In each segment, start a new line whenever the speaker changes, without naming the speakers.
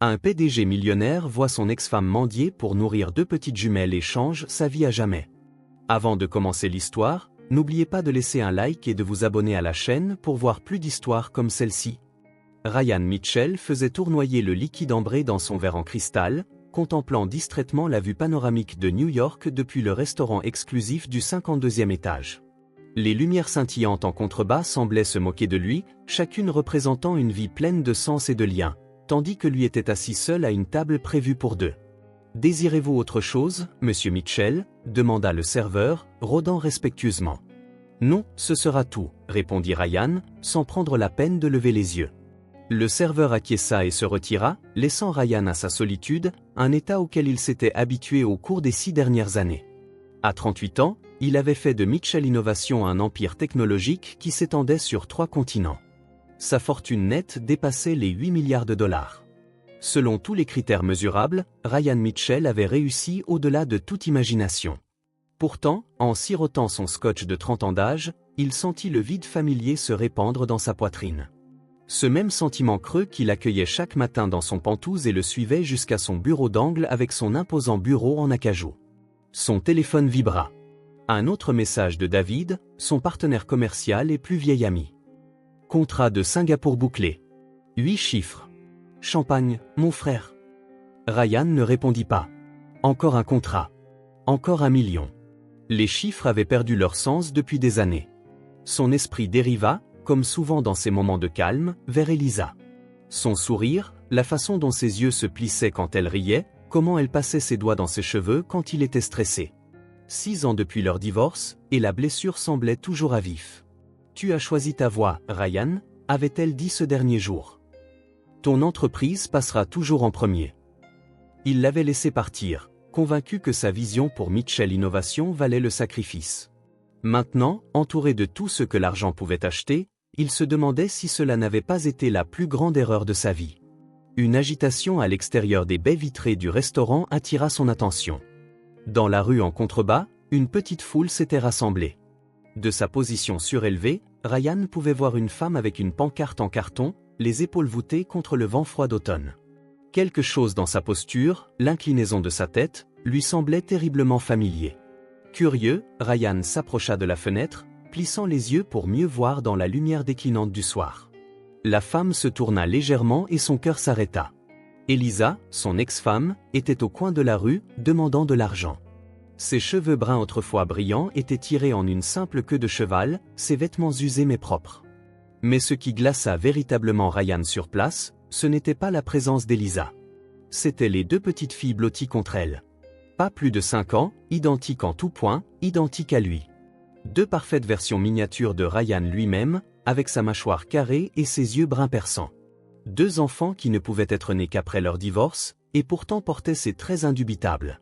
Un PDG millionnaire voit son ex-femme mendier pour nourrir 2 petites jumelles et change sa vie à jamais. Avant de commencer l'histoire, n'oubliez pas de laisser un like et de vous abonner à la chaîne pour voir plus d'histoires comme celle-ci. Ryan Mitchell faisait tournoyer le liquide ambré dans son verre en cristal, contemplant distraitement la vue panoramique de New York depuis le restaurant exclusif du 52e étage. Les lumières scintillantes en contrebas semblaient se moquer de lui, chacune représentant une vie pleine de sens et de liens, tandis que lui était assis seul à une table prévue pour 2. « Désirez-vous autre chose, monsieur Mitchell » demanda le serveur, rôdant respectueusement. « Non, ce sera tout » répondit Ryan, sans prendre la peine de lever les yeux. Le serveur acquiesça et se retira, laissant Ryan à sa solitude, un état auquel il s'était habitué au cours des 6 dernières années. À 38 ans, il avait fait de Mitchell Innovation un empire technologique qui s'étendait sur 3 continents. Sa fortune nette dépassait les 8 milliards de dollars. Selon tous les critères mesurables, Ryan Mitchell avait réussi au-delà de toute imagination. Pourtant, en sirotant son scotch de 30 ans d'âge, il sentit le vide familier se répandre dans sa poitrine. Ce même sentiment creux qui l'accueillait chaque matin dans son pantouse et le suivait jusqu'à son bureau d'angle avec son imposant bureau en acajou. Son téléphone vibra. Un autre message de David, son partenaire commercial et plus vieil ami. Contrat de Singapour bouclé. 8 chiffres. Champagne, mon frère. Ryan ne répondit pas. Encore un contrat. Encore 1 million. Les chiffres avaient perdu leur sens depuis des années. Son esprit dériva, comme souvent dans ces moments de calme, vers Elisa. Son sourire, la façon dont ses yeux se plissaient quand elle riait, comment elle passait ses doigts dans ses cheveux quand il était stressé. 6 ans depuis leur divorce, et la blessure semblait toujours à vif. « Tu as choisi ta voie, Ryan » avait-elle dit ce dernier jour. « Ton entreprise passera toujours en premier. » Il l'avait laissé partir, convaincu que sa vision pour Mitchell Innovation valait le sacrifice. Maintenant, entouré de tout ce que l'argent pouvait acheter, il se demandait si cela n'avait pas été la plus grande erreur de sa vie. Une agitation à l'extérieur des baies vitrées du restaurant attira son attention. Dans la rue en contrebas, une petite foule s'était rassemblée. De sa position surélevée, Ryan pouvait voir une femme avec une pancarte en carton, les épaules voûtées contre le vent froid d'automne. Quelque chose dans sa posture, l'inclinaison de sa tête, lui semblait terriblement familier. Curieux, Ryan s'approcha de la fenêtre, plissant les yeux pour mieux voir dans la lumière déclinante du soir. La femme se tourna légèrement et son cœur s'arrêta. Elisa, son ex-femme, était au coin de la rue, demandant de l'argent. Ses cheveux bruns autrefois brillants étaient tirés en une simple queue de cheval, ses vêtements usés mais propres. Mais ce qui glaça véritablement Ryan sur place, ce n'était pas la présence d'Elisa. C'étaient les 2 petites filles blotties contre elle. Pas plus de 5 ans, identiques en tout point, identiques à lui. 2 parfaites versions miniatures de Ryan lui-même, avec sa mâchoire carrée et ses yeux bruns perçants. 2 enfants qui ne pouvaient être nés qu'après leur divorce, et pourtant portaient ces traits indubitables.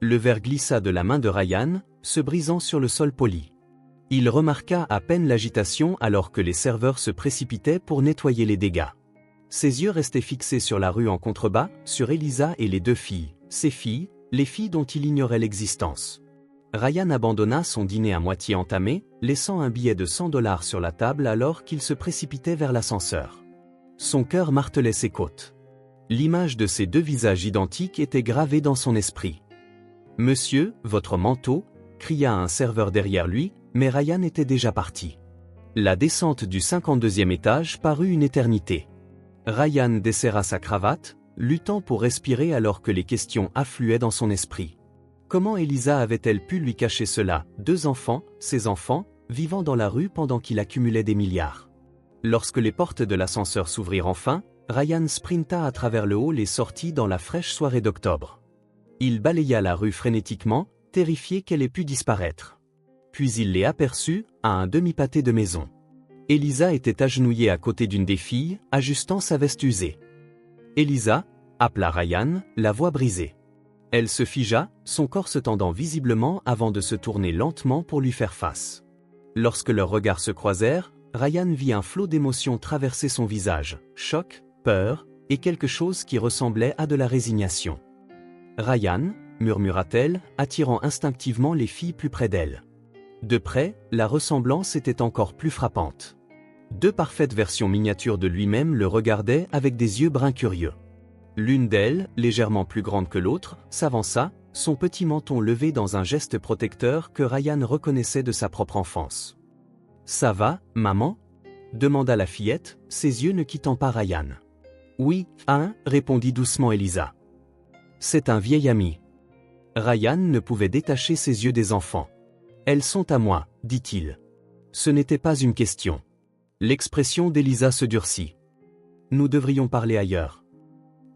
Le verre glissa de la main de Ryan, se brisant sur le sol poli. Il remarqua à peine l'agitation alors que les serveurs se précipitaient pour nettoyer les dégâts. Ses yeux restaient fixés sur la rue en contrebas, sur Elisa et les 2 filles, ses filles, les filles dont il ignorait l'existence. Ryan abandonna son dîner à moitié entamé, laissant un billet de $100 sur la table alors qu'il se précipitait vers l'ascenseur. Son cœur martelait ses côtes. L'image de ces 2 visages identiques était gravée dans son esprit. « Monsieur, votre manteau » cria un serveur derrière lui, mais Ryan était déjà parti. La descente du 52e étage parut une éternité. Ryan desserra sa cravate, luttant pour respirer alors que les questions affluaient dans son esprit. Comment Elisa avait-elle pu lui cacher cela, 2 enfants, ses enfants, vivant dans la rue pendant qu'il accumulait des milliards? Lorsque les portes de l'ascenseur s'ouvrirent enfin, Ryan sprinta à travers le hall et sortit dans la fraîche soirée d'octobre. Il balaya la rue frénétiquement, terrifié qu'elle ait pu disparaître. Puis il les aperçut, à un demi-pâté de maison. Elisa était agenouillée à côté d'une des filles, ajustant sa veste usée. « Elisa » appela Ryan, la voix brisée. Elle se figea, son corps se tendant visiblement avant de se tourner lentement pour lui faire face. Lorsque leurs regards se croisèrent, Ryan vit un flot d'émotions traverser son visage, choc, peur, et quelque chose qui ressemblait à de la résignation. « Ryan » murmura-t-elle, attirant instinctivement les filles plus près d'elle. De près, la ressemblance était encore plus frappante. 2 parfaites versions miniatures de lui-même le regardaient avec des yeux bruns curieux. L'une d'elles, légèrement plus grande que l'autre, s'avança, son petit menton levé dans un geste protecteur que Ryan reconnaissait de sa propre enfance. « Ça va, maman ?» demanda la fillette, ses yeux ne quittant pas Ryan. « Oui, hein ?» répondit doucement Elisa. « C'est un vieil ami. » Ryan ne pouvait détacher ses yeux des enfants. « Elles sont à moi, dit-il. » Ce n'était pas une question. L'expression d'Elisa se durcit. « Nous devrions parler ailleurs. »«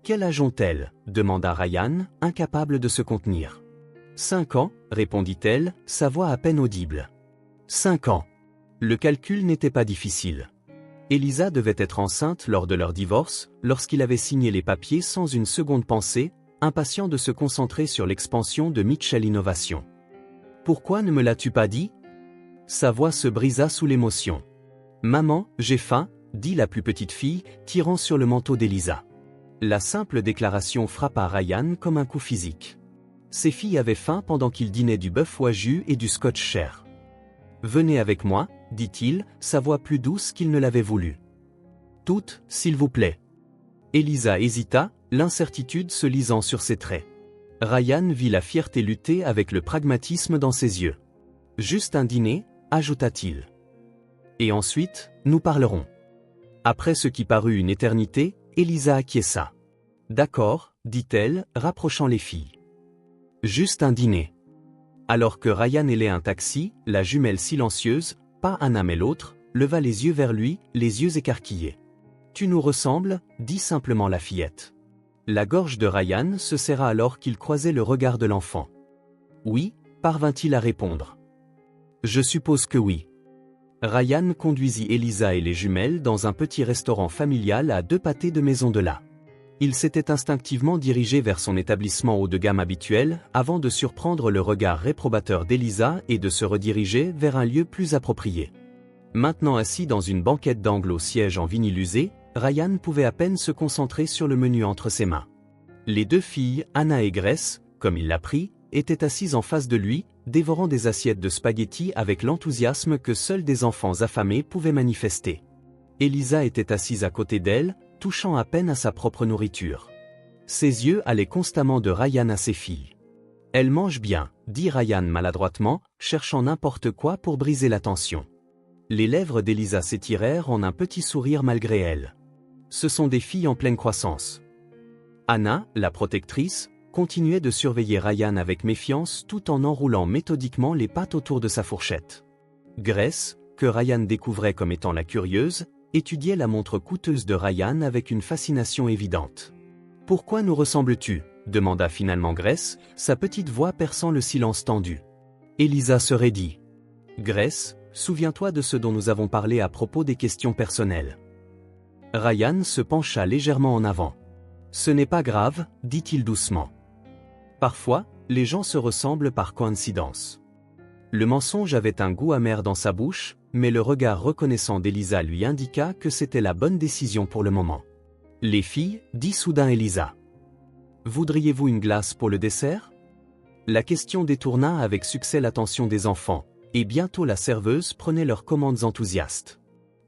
Quel âge ont-elles » demanda Ryan, incapable de se contenir. « 5 ans, répondit-elle, sa voix à peine audible. « 5 ans. » Le calcul n'était pas difficile. Elisa devait être enceinte lors de leur divorce, lorsqu'il avait signé les papiers sans une seconde pensée, impatient de se concentrer sur l'expansion de Mitchell Innovation. « Pourquoi ne me l'as-tu pas dit ?» Sa voix se brisa sous l'émotion. « Maman, j'ai faim » dit la plus petite fille, tirant sur le manteau d'Elisa. La simple déclaration frappa Ryan comme un coup physique. Ses filles avaient faim pendant qu'ils dînaient du bœuf au jus et du scotch cher. « Venez avec moi » dit-il, sa voix plus douce qu'il ne l'avait voulu. « Toutes, s'il vous plaît. » Elisa hésita, l'incertitude se lisant sur ses traits. Ryan vit la fierté lutter avec le pragmatisme dans ses yeux. « Juste un dîner » ajouta-t-il. « Et ensuite, nous parlerons. » Après ce qui parut une éternité, Elisa acquiesça. « D'accord, » dit-elle, rapprochant les filles. « Juste un dîner. » Alors que Ryan hélait un taxi, la jumelle silencieuse, pas Anna mais l'autre, leva les yeux vers lui, les yeux écarquillés. « Tu nous ressembles » dit simplement la fillette. La gorge de Ryan se serra alors qu'il croisait le regard de l'enfant. « Oui » parvint-il à répondre. « Je suppose que oui. » Ryan conduisit Elisa et les jumelles dans un petit restaurant familial à 2 pâtés de maison de là. Il s'était instinctivement dirigé vers son établissement haut de gamme habituel, avant de surprendre le regard réprobateur d'Elisa et de se rediriger vers un lieu plus approprié. Maintenant assis dans une banquette d'angle au siège en vinyle usé, Ryan pouvait à peine se concentrer sur le menu entre ses mains. Les 2 filles, Anna et Grace, comme il l'apprit, étaient assises en face de lui, dévorant des assiettes de spaghettis avec l'enthousiasme que seuls des enfants affamés pouvaient manifester. Elisa était assise à côté d'elle, touchant à peine à sa propre nourriture. Ses yeux allaient constamment de Ryan à ses filles. « Elle mange bien » dit Ryan maladroitement, cherchant n'importe quoi pour briser la tension. Les lèvres d'Elisa s'étirèrent en un petit sourire malgré elle. Ce sont des filles en pleine croissance. Anna, la protectrice, continuait de surveiller Ryan avec méfiance tout en enroulant méthodiquement les pâtes autour de sa fourchette. Grace, que Ryan découvrait comme étant la curieuse, étudiait la montre coûteuse de Ryan avec une fascination évidente. « Pourquoi nous ressembles-tu » demanda finalement Grace, sa petite voix perçant le silence tendu. Elisa se raidit. « Grace, souviens-toi de ce dont nous avons parlé à propos des questions personnelles. » Ryan se pencha légèrement en avant. « Ce n'est pas grave, dit-il doucement. Parfois, les gens se ressemblent par coïncidence. » Le mensonge avait un goût amer dans sa bouche, mais le regard reconnaissant d'Elisa lui indiqua que c'était la bonne décision pour le moment. « Les filles, dit soudain Elisa. Voudriez-vous une glace pour le dessert ?» La question détourna avec succès l'attention des enfants, et bientôt la serveuse prenait leurs commandes enthousiastes.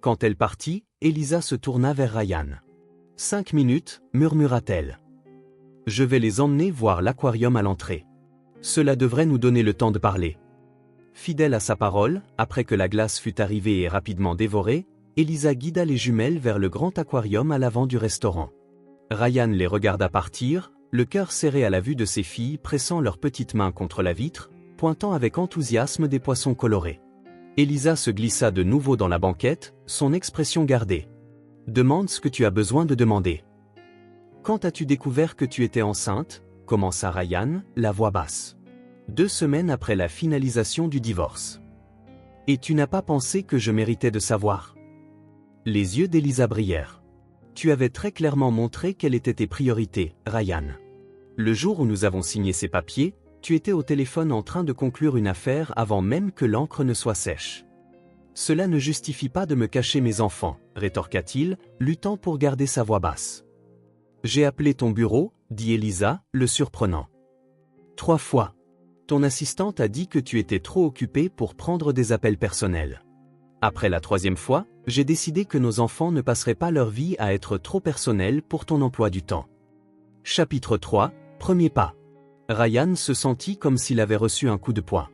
Quand elle partit, Elisa se tourna vers Ryan. « 5 minutes, murmura-t-elle. Je vais les emmener voir l'aquarium à l'entrée. Cela devrait nous donner le temps de parler. » Fidèle à sa parole, après que la glace fut arrivée et rapidement dévorée, Elisa guida les jumelles vers le grand aquarium à l'avant du restaurant. Ryan les regarda partir, le cœur serré à la vue de ses filles pressant leurs petites mains contre la vitre, pointant avec enthousiasme des poissons colorés. Elisa se glissa de nouveau dans la banquette, son expression gardée. « Demande ce que tu as besoin de demander. »« Quand as-tu découvert que tu étais enceinte ?» commença Ryan, la voix basse. 2 semaines après la finalisation du divorce. « Et tu n'as pas pensé que je méritais de savoir ?» Les yeux d'Elisa brillèrent. « Tu avais très clairement montré quelles étaient tes priorités, Ryan. Le jour où nous avons signé ces papiers, tu étais au téléphone en train de conclure une affaire avant même que l'encre ne soit sèche. »« Cela ne justifie pas de me cacher mes enfants, » rétorqua-t-il, luttant pour garder sa voix basse. « J'ai appelé ton bureau, » dit Elisa, le surprenant. « 3 fois. Ton assistante a dit que tu étais trop occupé pour prendre des appels personnels. Après la 3e fois, j'ai décidé que nos enfants ne passeraient pas leur vie à être trop personnels pour ton emploi du temps. Chapitre 3, premier pas. Ryan se sentit comme s'il avait reçu un coup de poing.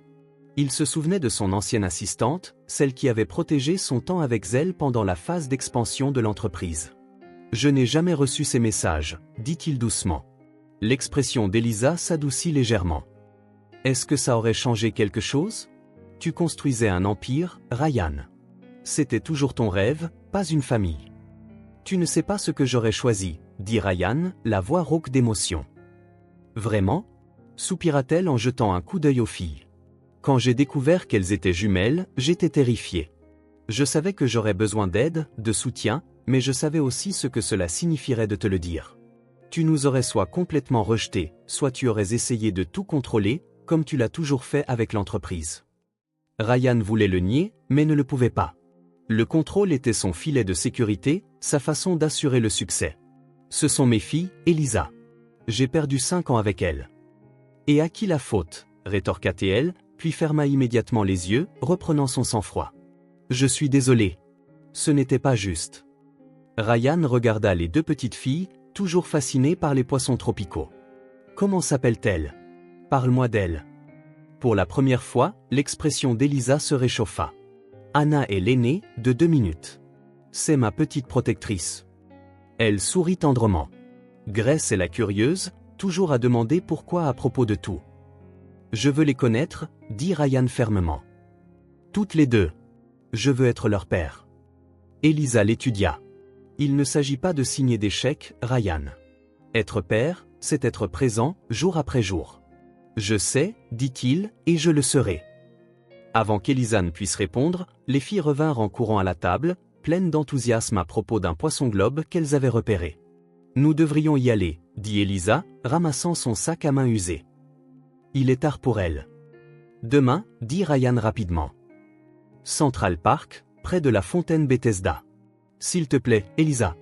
Il se souvenait de son ancienne assistante, celle qui avait protégé son temps avec zèle pendant la phase d'expansion de l'entreprise. « Je n'ai jamais reçu ces messages », dit-il doucement. L'expression d'Elisa s'adoucit légèrement. « Est-ce que ça aurait changé quelque chose ? Tu construisais un empire, Ryan. C'était toujours ton rêve, pas une famille. » « Tu ne sais pas ce que j'aurais choisi, » dit Ryan, la voix rauque d'émotion. « Vraiment » soupira-t-elle en jetant un coup d'œil aux filles. « Quand j'ai découvert qu'elles étaient jumelles, j'étais terrifiée. Je savais que j'aurais besoin d'aide, de soutien, mais je savais aussi ce que cela signifierait de te le dire. Tu nous aurais soit complètement rejetés, soit tu aurais essayé de tout contrôler, comme tu l'as toujours fait avec l'entreprise. » Ryan voulait le nier, mais ne le pouvait pas. Le contrôle était son filet de sécurité, sa façon d'assurer le succès. « Ce sont mes filles, Elisa. J'ai perdu 5 ans avec elles. »« Et à qui la faute ?» rétorqua-t-elle, puis ferma immédiatement les yeux, reprenant son sang-froid. « Je suis désolé. Ce n'était pas juste. » Ryan regarda les 2 petites filles, toujours fascinées par les poissons tropicaux. « Comment s'appelle-t-elle ? Parle-moi d'elle. » Pour la première fois, l'expression d'Elisa se réchauffa. Anna est l'aînée, de 2 minutes. C'est ma petite protectrice. Elle sourit tendrement. Grace est la curieuse, toujours à demander pourquoi à propos de tout. Je veux les connaître, dit Ryan fermement. Toutes les 2. Je veux être leur père. Elisa l'étudia. Il ne s'agit pas de signer des chèques, Ryan. Être père, c'est être présent, jour après jour. Je sais, dit-il, et je le serai. Avant qu'Elisa ne puisse répondre, les filles revinrent en courant à la table, pleines d'enthousiasme à propos d'un poisson-globe qu'elles avaient repéré. « Nous devrions y aller, » dit Elisa, ramassant son sac à main usé. « Il est tard pour elle. »« Demain, » dit Ryan rapidement. « Central Park, près de la fontaine Bethesda. »« S'il te plaît, Elisa. »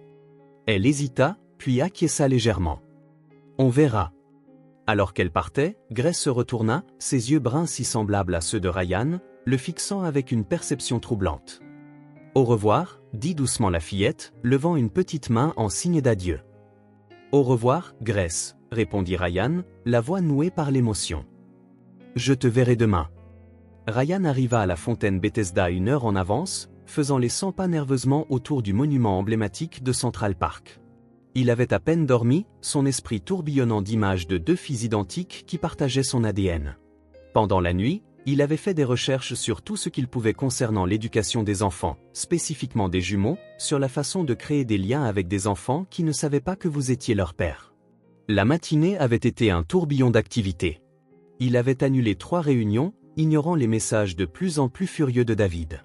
Elle hésita, puis acquiesça légèrement. « On verra. » Alors qu'elle partait, Grace se retourna, ses yeux bruns si semblables à ceux de Ryan, le fixant avec une perception troublante. « Au revoir, » dit doucement la fillette, levant une petite main en signe d'adieu. « Au revoir, Grace, » répondit Ryan, la voix nouée par l'émotion. « Je te verrai demain. » Ryan arriva à la fontaine Bethesda 1 heure en avance, faisant les 100 pas nerveusement autour du monument emblématique de Central Park. Il avait à peine dormi, son esprit tourbillonnant d'images de 2 filles identiques qui partageaient son ADN. Pendant la nuit, il avait fait des recherches sur tout ce qu'il pouvait concernant l'éducation des enfants, spécifiquement des jumeaux, sur la façon de créer des liens avec des enfants qui ne savaient pas que vous étiez leur père. La matinée avait été un tourbillon d'activités. Il avait annulé 3 réunions, ignorant les messages de plus en plus furieux de David.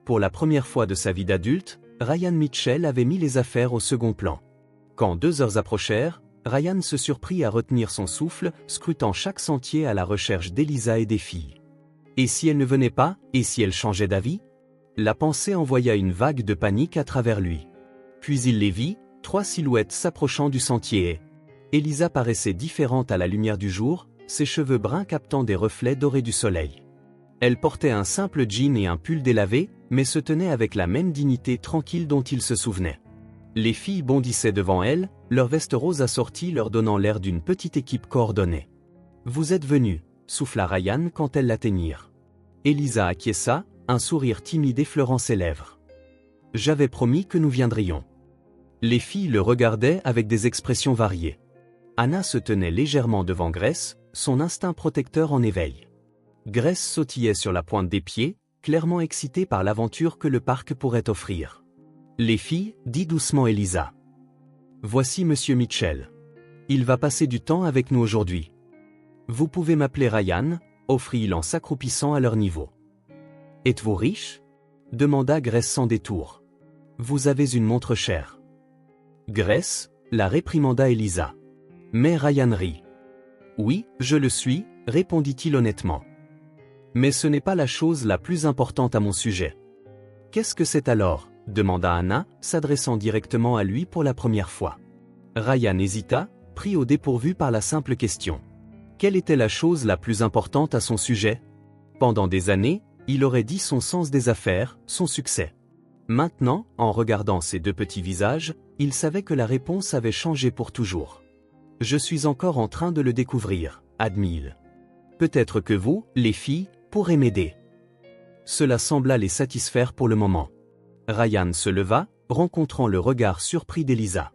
Pour la première fois de sa vie d'adulte, Ryan Mitchell avait mis les affaires au second plan. Quand 2 heures approchèrent, Ryan se surprit à retenir son souffle, scrutant chaque sentier à la recherche d'Elisa et des filles. Et si elle ne venait pas, et si elle changeait d'avis ? La pensée envoya une vague de panique à travers lui. Puis il les vit, 3 silhouettes s'approchant du sentier et Elisa paraissait différente à la lumière du jour, ses cheveux bruns captant des reflets dorés du soleil. Elle portait un simple jean et un pull délavé, mais se tenait avec la même dignité tranquille dont il se souvenait. Les filles bondissaient devant elle, leurs vestes roses assorties leur donnant l'air d'une petite équipe coordonnée. « Vous êtes venus » souffla Ryan quand elles l'atteignirent. Elisa acquiesça, un sourire timide effleurant ses lèvres. « J'avais promis que nous viendrions. » Les filles le regardaient avec des expressions variées. Anna se tenait légèrement devant Grace, son instinct protecteur en éveil. Grace sautillait sur la pointe des pieds, clairement excitée par l'aventure que le parc pourrait offrir. « Les filles, » dit doucement Elisa. « Voici Monsieur Mitchell. Il va passer du temps avec nous aujourd'hui. Vous pouvez m'appeler Ryan, » offrit-il en s'accroupissant à leur niveau. « Êtes-vous riche ?» demanda Grace sans détour. « Vous avez une montre chère. » Grace, la réprimanda Elisa. Mais Ryan rit. « Oui, je le suis, » répondit-il honnêtement. « Mais ce n'est pas la chose la plus importante à mon sujet. »« Qu'est-ce que c'est alors ?» demanda Anna, s'adressant directement à lui pour la première fois. Ryan hésita, pris au dépourvu par la simple question. Quelle était la chose la plus importante à son sujet ? Pendant des années, il aurait dit son sens des affaires, son succès. Maintenant, en regardant ces 2 petits visages, il savait que la réponse avait changé pour toujours. Je suis encore en train de le découvrir, admit-il. Peut-être que vous, les filles, pourrez m'aider. Cela sembla les satisfaire pour le moment. Ryan se leva, rencontrant le regard surpris d'Elisa.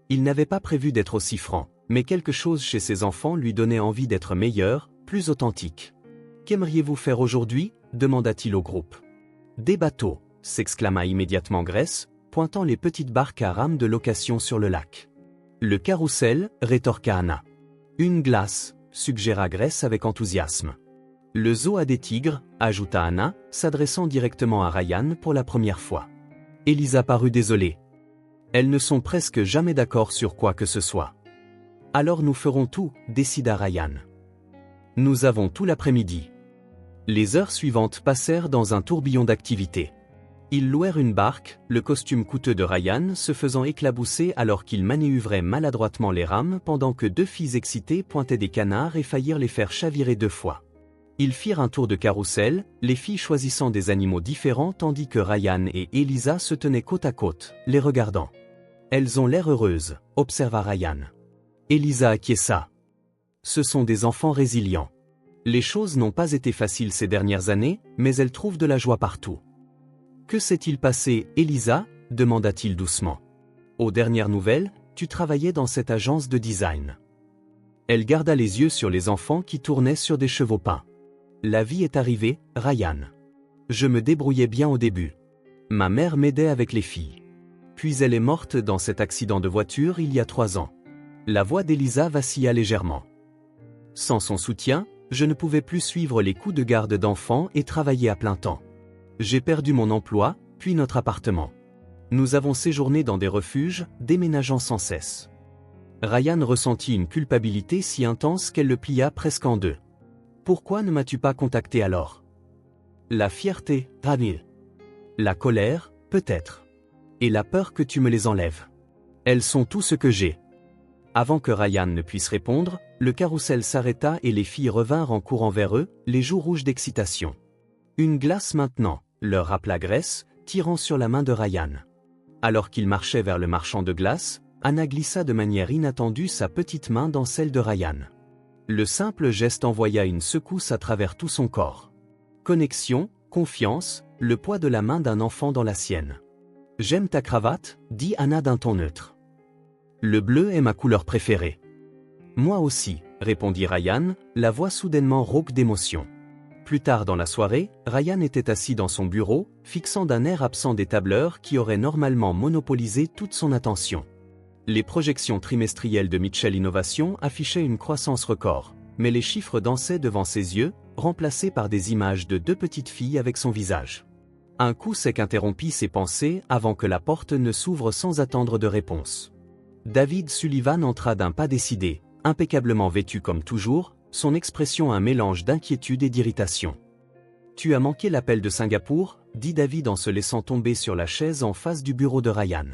Il n'avait pas prévu d'être aussi franc, mais quelque chose chez ses enfants lui donnait envie d'être meilleur, plus authentique. « Qu'aimeriez-vous faire aujourd'hui » demanda-t-il au groupe. « Des bateaux » s'exclama immédiatement Grace, pointant les petites barques à rames de location sur le lac. « Le carrousel » rétorqua Anna. « Une glace » suggéra Grace avec enthousiasme. « Le zoo a des tigres » ajouta Anna, s'adressant directement à Ryan pour la première fois. Elisa parut désolée. Elles ne sont presque jamais d'accord sur quoi que ce soit. « Alors nous ferons tout » décida Ryan. « Nous avons tout l'après-midi. » Les heures suivantes passèrent dans un tourbillon d'activités. Ils louèrent une barque, le costume coûteux de Ryan se faisant éclabousser alors qu'il manœuvrait maladroitement les rames pendant que deux filles excitées pointaient des canards et faillirent les faire chavirer 2 fois. Ils firent un tour de carrousel, les filles choisissant des animaux différents tandis que Ryan et Elisa se tenaient côte à côte, les regardant. « Elles ont l'air heureuses » observa Ryan. Elisa acquiesça. Ce sont des enfants résilients. Les choses n'ont pas été faciles ces dernières années, mais elles trouvent de la joie partout. « Que s'est-il passé, Elisa » demanda-t-il doucement. « Aux dernières nouvelles, tu travaillais dans cette agence de design. » Elle garda les yeux sur les enfants qui tournaient sur des chevaux peints. « La vie est arrivée, Ryan. Je me débrouillais bien au début. Ma mère m'aidait avec les filles. Puis elle est morte dans cet accident de voiture il y a 3 ans. » La voix d'Elisa vacilla légèrement. « Sans son soutien, je ne pouvais plus suivre les coups de garde d'enfants et travailler à plein temps. J'ai perdu mon emploi, puis notre appartement. Nous avons séjourné dans des refuges, déménageant sans cesse. » Ryan ressentit une culpabilité si intense qu'elle le plia presque en 2. « Pourquoi ne m'as-tu pas contacté alors ?» La fierté, Ramil. La colère, peut-être. Et la peur que tu me les enlèves. Elles sont tout ce que j'ai. Avant que Ryan ne puisse répondre, le carrousel s'arrêta et les filles revinrent en courant vers eux, les joues rouges d'excitation. « Une glace maintenant » leur rappela Grace, tirant sur la main de Ryan. Alors qu'il marchait vers le marchand de glace, Anna glissa de manière inattendue sa petite main dans celle de Ryan. Le simple geste envoya une secousse à travers tout son corps. Connexion, confiance, le poids de la main d'un enfant dans la sienne. « J'aime ta cravate » dit Anna d'un ton neutre. « Le bleu est ma couleur préférée. »« Moi aussi » répondit Ryan, la voix soudainement rauque d'émotion. Plus tard dans la soirée, Ryan était assis dans son bureau, fixant d'un air absent des tableurs qui auraient normalement monopolisé toute son attention. Les projections trimestrielles de Mitchell Innovation affichaient une croissance record, mais les chiffres dansaient devant ses yeux, remplacés par des images de 2 petites filles avec son visage. Un coup sec interrompit ses pensées avant que la porte ne s'ouvre sans attendre de réponse. David Sullivan entra d'un pas décidé, impeccablement vêtu comme toujours, son expression un mélange d'inquiétude et d'irritation. « Tu as manqué l'appel de Singapour » dit David en se laissant tomber sur la chaise en face du bureau de Ryan.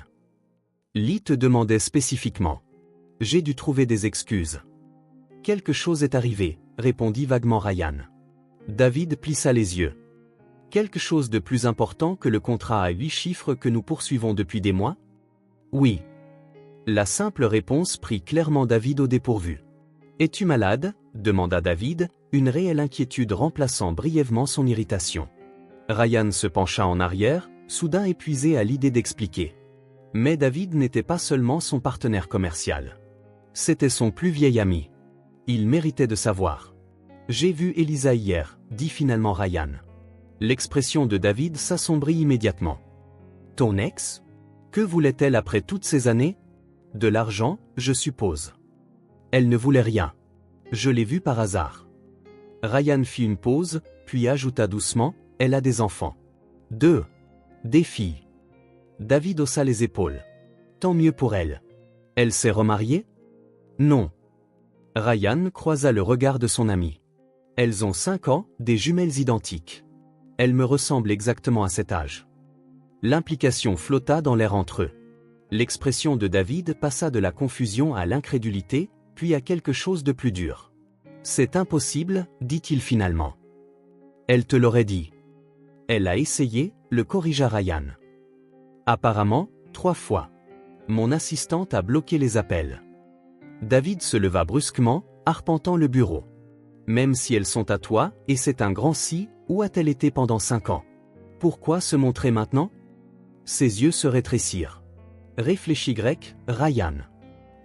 Lee te demandait spécifiquement. J'ai dû trouver des excuses. Quelque chose est arrivé, répondit vaguement Ryan. David plissa les yeux. Quelque chose de plus important que le contrat à 8 chiffres que nous poursuivons depuis des mois? Oui. La simple réponse prit clairement David au dépourvu. Es-tu malade? Demanda David, une réelle inquiétude remplaçant brièvement son irritation. Ryan se pencha en arrière, soudain épuisé à l'idée d'expliquer. Mais David n'était pas seulement son partenaire commercial. C'était son plus vieil ami. Il méritait de savoir. J'ai vu Elisa hier, dit finalement Ryan. L'expression de David s'assombrit immédiatement. Ton ex? Que voulait-elle après toutes ces années? De l'argent, je suppose. Elle ne voulait rien. Je l'ai vue par hasard. Ryan fit une pause, puis ajouta doucement, elle a des enfants. 2. Des filles. David haussa les épaules. Tant mieux pour elle. Elle s'est remariée? Non. Ryan croisa le regard de son ami. Elles ont 5 ans, des jumelles identiques. Elles me ressemblent exactement à cet âge. L'implication flotta dans l'air entre eux. L'expression de David passa de la confusion à l'incrédulité, puis à quelque chose de plus dur. C'est impossible, dit-il finalement. Elle te l'aurait dit. Elle a essayé, le corrigea Ryan. Apparemment, 3 fois. Mon assistante a bloqué les appels. David se leva brusquement, arpentant le bureau. Même si elles sont à toi, et c'est un grand si, où a-t-elle été pendant 5 ans? Pourquoi se montrer maintenant? Ses yeux se rétrécirent. Réfléchis grec, Ryan.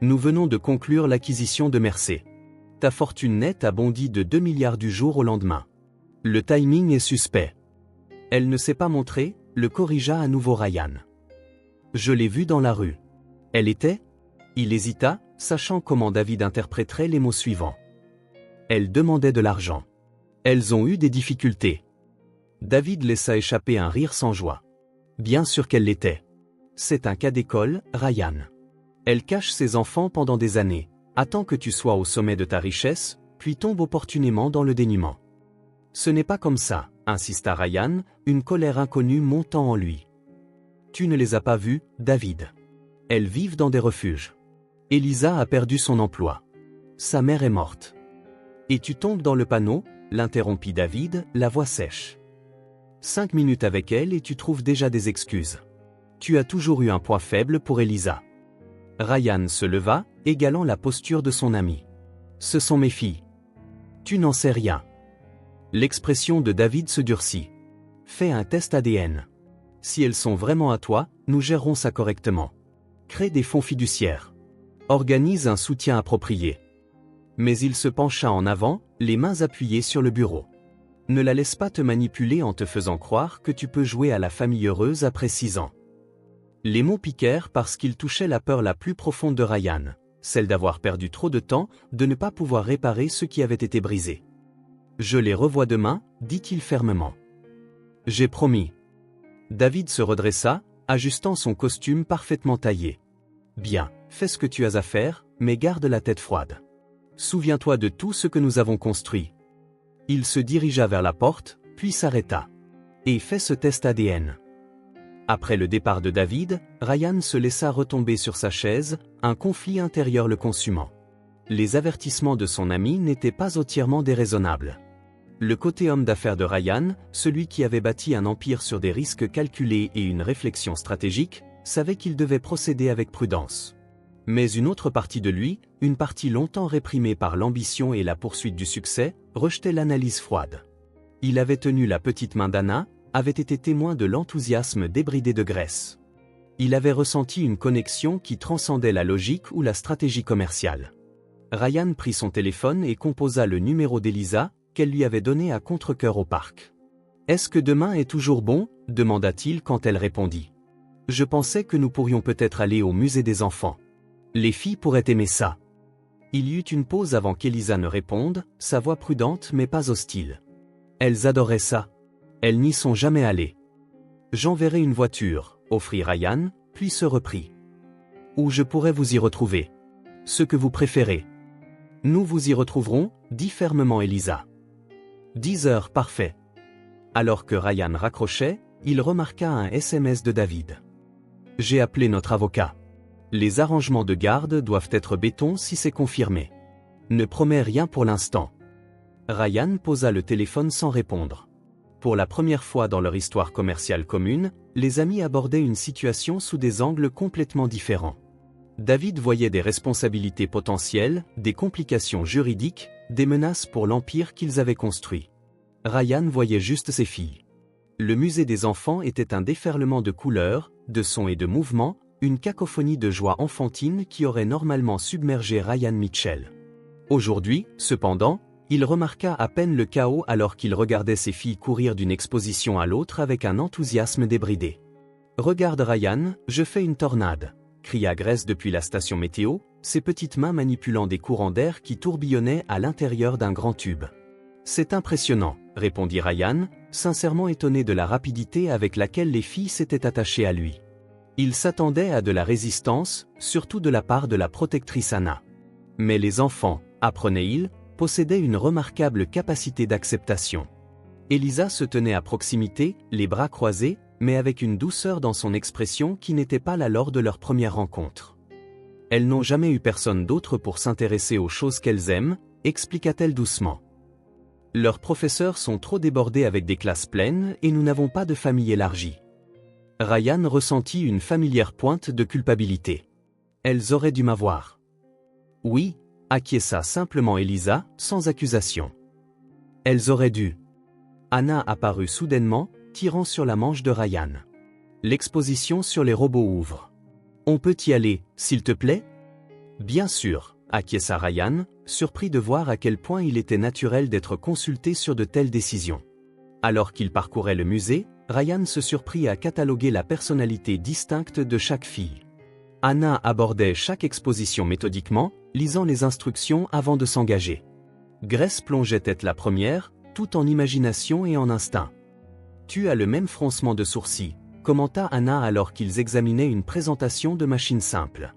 Nous venons de conclure l'acquisition de Mercé. Ta fortune nette a bondi de 2 milliards du jour au lendemain. Le timing est suspect. Elle ne s'est pas montrée, le corrigea à nouveau Ryan. Je l'ai vue dans la rue. Elle était? Il hésita, sachant comment David interpréterait les mots suivants. Elle demandait de l'argent. Elles ont eu des difficultés. David laissa échapper un rire sans joie. Bien sûr qu'elle l'était. C'est un cas d'école, Ryan. Elle cache ses enfants pendant des années, attend que tu sois au sommet de ta richesse, puis tombe opportunément dans le dénuement. Ce n'est pas comme ça, insista Ryan, une colère inconnue montant en lui. Tu ne les as pas vues, David. Elles vivent dans des refuges. Elisa a perdu son emploi. Sa mère est morte. Et tu tombes dans le panneau, l'interrompit David, la voix sèche. 5 minutes avec elle et tu trouves déjà des excuses. Tu as toujours eu un point faible pour Elisa. Ryan se leva, égalant la posture de son ami. Ce sont mes filles. Tu n'en sais rien. L'expression de David se durcit. Fais un test ADN. Si elles sont vraiment à toi, nous gérerons ça correctement. Crée des fonds fiduciaires. Organise un soutien approprié. Mais il se pencha en avant, les mains appuyées sur le bureau. Ne la laisse pas te manipuler en te faisant croire que tu peux jouer à la famille heureuse après 6 ans. Les mots piquèrent parce qu'ils touchaient la peur la plus profonde de Ryan, celle d'avoir perdu trop de temps, de ne pas pouvoir réparer ce qui avait été brisé. Je les revois demain, dit-il fermement. J'ai promis. David se redressa, ajustant son costume parfaitement taillé. Bien, fais ce que tu as à faire, mais garde la tête froide. Souviens-toi de tout ce que nous avons construit. Il se dirigea vers la porte, puis s'arrêta. Et fais ce test ADN. Après le départ de David, Ryan se laissa retomber sur sa chaise, un conflit intérieur le consumant. Les avertissements de son ami n'étaient pas entièrement déraisonnables. Le côté homme d'affaires de Ryan, celui qui avait bâti un empire sur des risques calculés et une réflexion stratégique, savait qu'il devait procéder avec prudence. Mais une autre partie de lui, une partie longtemps réprimée par l'ambition et la poursuite du succès, rejetait l'analyse froide. Il avait tenu la petite main d'Anna, avait été témoin de l'enthousiasme débridé de Grèce. Il avait ressenti une connexion qui transcendait la logique ou la stratégie commerciale. Ryan prit son téléphone et composa le numéro d'Elisa, qu'elle lui avait donné à contre-cœur au parc. « Est-ce que demain est toujours bon ?» demanda-t-il quand elle répondit. « Je pensais que nous pourrions peut-être aller au musée des enfants. Les filles pourraient aimer ça. » Il y eut une pause avant qu'Elisa ne réponde, sa voix prudente mais pas hostile. « Elles adoraient ça. Elles n'y sont jamais allées. »« J'enverrai une voiture, » offrit Ryan, puis se reprit. « Ou je pourrais vous y retrouver. Ce que vous préférez. »« Nous vous y retrouverons, » dit fermement Elisa. 10 heures, parfait. Alors que Ryan raccrochait, il remarqua un SMS de David. « J'ai appelé notre avocat. Les arrangements de garde doivent être béton si c'est confirmé. Ne promets rien pour l'instant. » Ryan posa le téléphone sans répondre. Pour la première fois dans leur histoire commerciale commune, les amis abordaient une situation sous des angles complètement différents. David voyait des responsabilités potentielles, des complications juridiques, des menaces pour l'empire qu'ils avaient construit. Ryan voyait juste ses filles. Le musée des enfants était un déferlement de couleurs, de sons et de mouvements, une cacophonie de joie enfantine qui aurait normalement submergé Ryan Mitchell. Aujourd'hui, cependant, il remarqua à peine le chaos alors qu'il regardait ses filles courir d'une exposition à l'autre avec un enthousiasme débridé. « Regarde Ryan, je fais une tornade !» cria Grace depuis la station météo, ses petites mains manipulant des courants d'air qui tourbillonnaient à l'intérieur d'un grand tube. « C'est impressionnant !» répondit Ryan, sincèrement étonné de la rapidité avec laquelle les filles s'étaient attachées à lui. Il s'attendait à de la résistance, surtout de la part de la protectrice Anna. Mais les enfants, apprenait-il, possédait une remarquable capacité d'acceptation. Elisa se tenait à proximité, les bras croisés, mais avec une douceur dans son expression qui n'était pas la lors de leur première rencontre. Elles n'ont jamais eu personne d'autre pour s'intéresser aux choses qu'elles aiment, expliqua-t-elle doucement. Leurs professeurs sont trop débordés avec des classes pleines et nous n'avons pas de famille élargie. Ryan ressentit une familière pointe de culpabilité. Elles auraient dû m'avoir. Oui, acquiesça simplement Elisa, sans accusation. Elles auraient dû. Anna apparut soudainement, tirant sur la manche de Ryan. L'exposition sur les robots ouvre. On peut y aller, s'il te plaît? Bien sûr, acquiesça Ryan, surpris de voir à quel point il était naturel d'être consulté sur de telles décisions. Alors qu'il parcourait le musée, Ryan se surprit à cataloguer la personnalité distincte de chaque fille. Anna abordait chaque exposition méthodiquement, lisant les instructions avant de s'engager. Grace plongeait tête la première, tout en imagination et en instinct. Tu as le même froncement de sourcils, commenta Anna alors qu'ils examinaient une présentation de machine simple.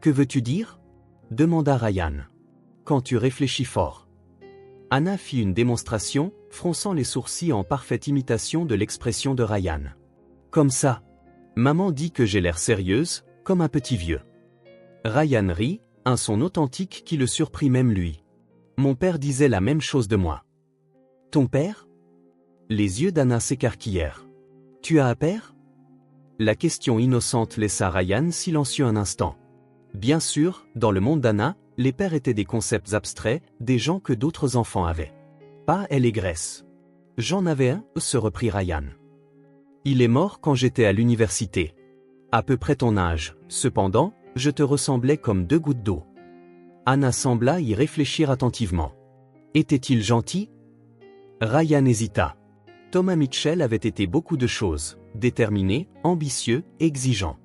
Que veux-tu dire? Demanda Ryan. Quand tu réfléchis fort. Anna fit une démonstration, fronçant les sourcils en parfaite imitation de l'expression de Ryan. Comme ça. Maman dit que j'ai l'air sérieuse, comme un petit vieux. Ryan rit, un son authentique qui le surprit même lui. Mon père disait la même chose de moi. Ton père? Les yeux d'Anna s'écarquillèrent. Tu as un père? La question innocente laissa Ryan silencieux un instant. Bien sûr, dans le monde d'Anna, les pères étaient des concepts abstraits, des gens que d'autres enfants avaient. Pas elle et Grace. J'en avais un, se reprit Ryan. Il est mort quand j'étais à l'université. À peu près ton âge, cependant, je te ressemblais comme 2 gouttes d'eau. Anna sembla y réfléchir attentivement. Était-il gentil? Ryan hésita. Thomas Mitchell avait été beaucoup de choses, déterminé, ambitieux, exigeant.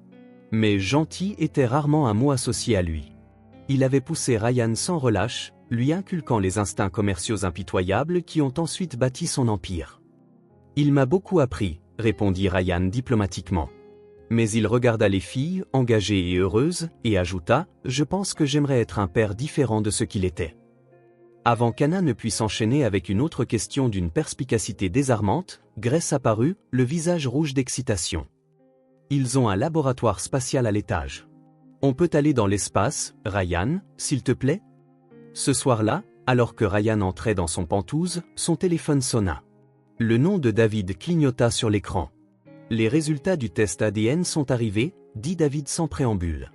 Mais gentil était rarement un mot associé à lui. Il avait poussé Ryan sans relâche, lui inculquant les instincts commerciaux impitoyables qui ont ensuite bâti son empire. Il m'a beaucoup appris, répondit Ryan diplomatiquement. Mais il regarda les filles, engagées et heureuses, et ajouta, je pense que j'aimerais être un père différent de ce qu'il était. Avant qu'Anna ne puisse enchaîner avec une autre question d'une perspicacité désarmante, Grace apparut, le visage rouge d'excitation. Ils ont un laboratoire spatial à l'étage. On peut aller dans l'espace, Ryan, s'il te plaît? Ce soir-là, alors que Ryan entrait dans son pantouse, son téléphone sonna. Le nom de David clignota sur l'écran. Les résultats du test ADN sont arrivés, dit David sans préambule.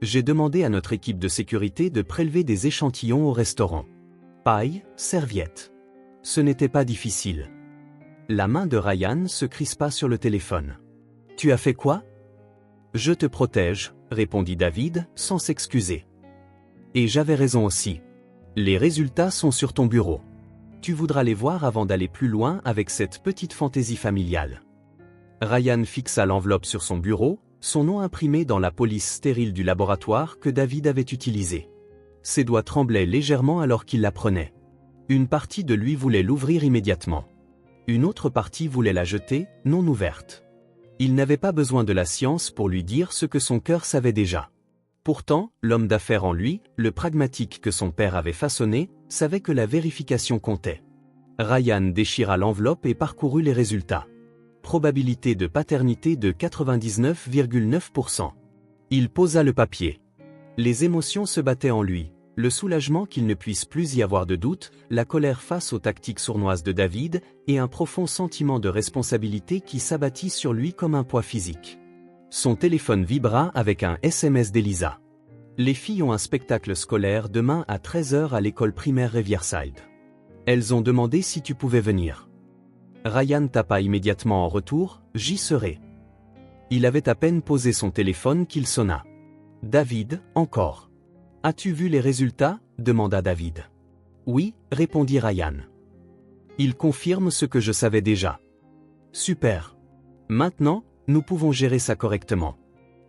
J'ai demandé à notre équipe de sécurité de prélever des échantillons au restaurant. Paille, serviette. Ce n'était pas difficile. La main de Ryan se crispa sur le téléphone. Tu as fait quoi? Je te protège, répondit David, sans s'excuser. Et j'avais raison aussi. Les résultats sont sur ton bureau. Tu voudras les voir avant d'aller plus loin avec cette petite fantaisie familiale. Ryan fixa l'enveloppe sur son bureau, son nom imprimé dans la police stérile du laboratoire que David avait utilisé. Ses doigts tremblaient légèrement alors qu'il la prenait. Une partie de lui voulait l'ouvrir immédiatement. Une autre partie voulait la jeter, non ouverte. Il n'avait pas besoin de la science pour lui dire ce que son cœur savait déjà. Pourtant, l'homme d'affaires en lui, le pragmatique que son père avait façonné, savait que la vérification comptait. Ryan déchira l'enveloppe et parcourut les résultats. Probabilité de paternité de 99,9%. Il posa le papier. Les émotions se battaient en lui, le soulagement qu'il ne puisse plus y avoir de doute, la colère face aux tactiques sournoises de David, et un profond sentiment de responsabilité qui s'abattit sur lui comme un poids physique. Son téléphone vibra avec un SMS d'Elisa. Les filles ont un spectacle scolaire demain à 13h à l'école primaire Riverside. Elles ont demandé si tu pouvais venir. Ryan tapa immédiatement en retour, j'y serai. Il avait à peine posé son téléphone qu'il sonna. David, encore. As-tu vu les résultats? Demanda David. Oui, répondit Ryan. Il confirme ce que je savais déjà. Super. Maintenant, nous pouvons gérer ça correctement.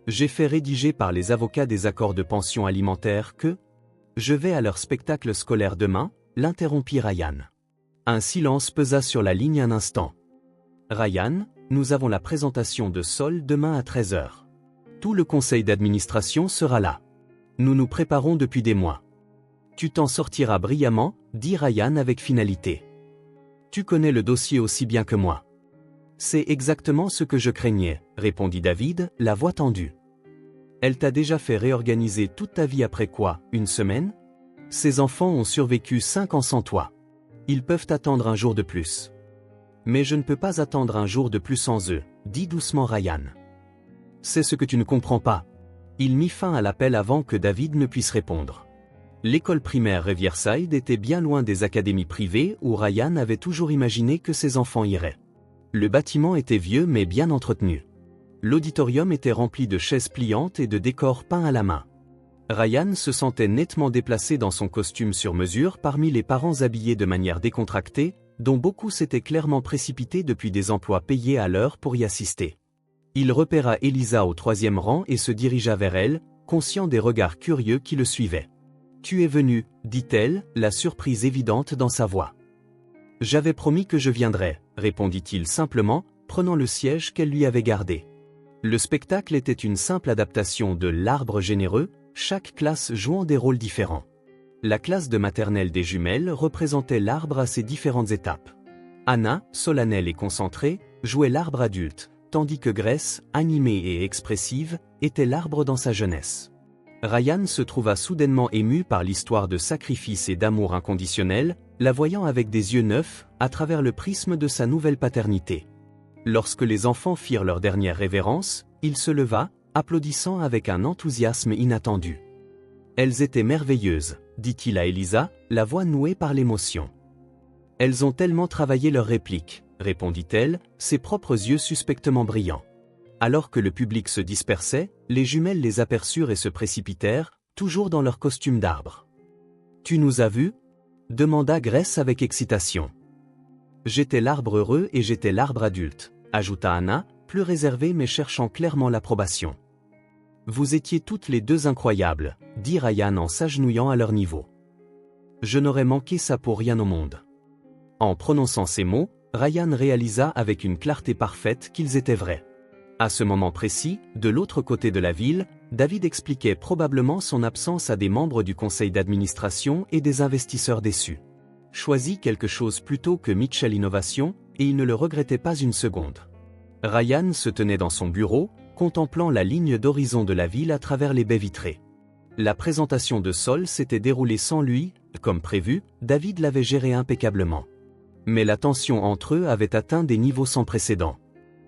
J'ai fait rédiger par les avocats des accords de pension alimentaire que... Je vais à leur spectacle scolaire demain, l'interrompit Ryan. Un silence pesa sur la ligne un instant. Ryan, nous avons la présentation de Sol demain à 13h. Tout le conseil d'administration sera là. Nous nous préparons depuis des mois. Tu t'en sortiras brillamment, dit Ryan avec finalité. Tu connais le dossier aussi bien que moi. C'est exactement ce que je craignais, répondit David, la voix tendue. Elle t'a déjà fait réorganiser toute ta vie après quoi, une semaine? Ces enfants ont survécu 5 ans sans toi. Ils peuvent attendre un jour de plus. Mais je ne peux pas attendre un jour de plus sans eux, dit doucement Ryan. C'est ce que tu ne comprends pas. Il mit fin à l'appel avant que David ne puisse répondre. L'école primaire Riverside était bien loin des académies privées où Ryan avait toujours imaginé que ses enfants iraient. Le bâtiment était vieux mais bien entretenu. L'auditorium était rempli de chaises pliantes et de décors peints à la main. Ryan se sentait nettement déplacé dans son costume sur mesure parmi les parents habillés de manière décontractée, dont beaucoup s'étaient clairement précipités depuis des emplois payés à l'heure pour y assister. Il repéra Elisa au 3e rang et se dirigea vers elle, conscient des regards curieux qui le suivaient. « Tu es venu, dit-elle, la surprise évidente dans sa voix. « J'avais promis que je viendrais, répondit-il simplement, prenant le siège qu'elle lui avait gardé. Le spectacle était une simple adaptation de L'Arbre généreux, chaque classe jouant des rôles différents. La classe de maternelle des jumelles représentait l'arbre à ses différentes étapes. Anna, solennelle et concentrée, jouait l'arbre adulte, tandis que Grace, animée et expressive, était l'arbre dans sa jeunesse. Ryan se trouva soudainement ému par l'histoire de sacrifice et d'amour inconditionnel, la voyant avec des yeux neufs, à travers le prisme de sa nouvelle paternité. Lorsque les enfants firent leur dernière révérence, il se leva, applaudissant avec un enthousiasme inattendu. « Elles étaient merveilleuses, dit-il à Elisa, la voix nouée par l'émotion. « Elles ont tellement travaillé leurs répliques, répondit-elle, ses propres yeux suspectement brillants. Alors que le public se dispersait, les jumelles les aperçurent et se précipitèrent, toujours dans leur costume d'arbre. « Tu nous as vus » demanda Grace avec excitation. « J'étais l'arbre heureux et j'étais l'arbre adulte, ajouta Anna, plus réservée mais cherchant clairement l'approbation. « Vous étiez toutes les deux incroyables, dit Ryan en s'agenouillant à leur niveau. Je n'aurais manqué ça pour rien au monde. » En prononçant ces mots, Ryan réalisa avec une clarté parfaite qu'ils étaient vrais. À ce moment précis, de l'autre côté de la ville, David expliquait probablement son absence à des membres du conseil d'administration et des investisseurs déçus. Choisit quelque chose plutôt que Mitchell Innovation, et il ne le regrettait pas une seconde. Ryan se tenait dans son bureau, contemplant la ligne d'horizon de la ville à travers les baies vitrées. La présentation de Sol s'était déroulée sans lui, comme prévu, David l'avait géré impeccablement. Mais la tension entre eux avait atteint des niveaux sans précédent.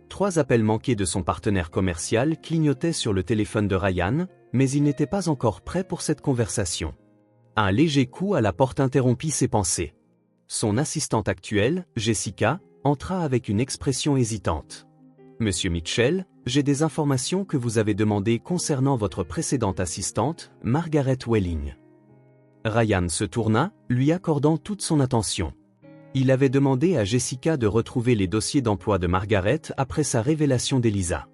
3 appels manqués de son partenaire commercial clignotaient sur le téléphone de Ryan, mais il n'était pas encore prêt pour cette conversation. Un léger coup à la porte interrompit ses pensées. Son assistante actuelle, Jessica, entra avec une expression hésitante. « Monsieur Mitchell, j'ai des informations que vous avez demandées concernant votre précédente assistante, Margaret Welling. » Ryan se tourna, lui accordant toute son attention. Il avait demandé à Jessica de retrouver les dossiers d'emploi de Margaret après sa révélation d'Elisa.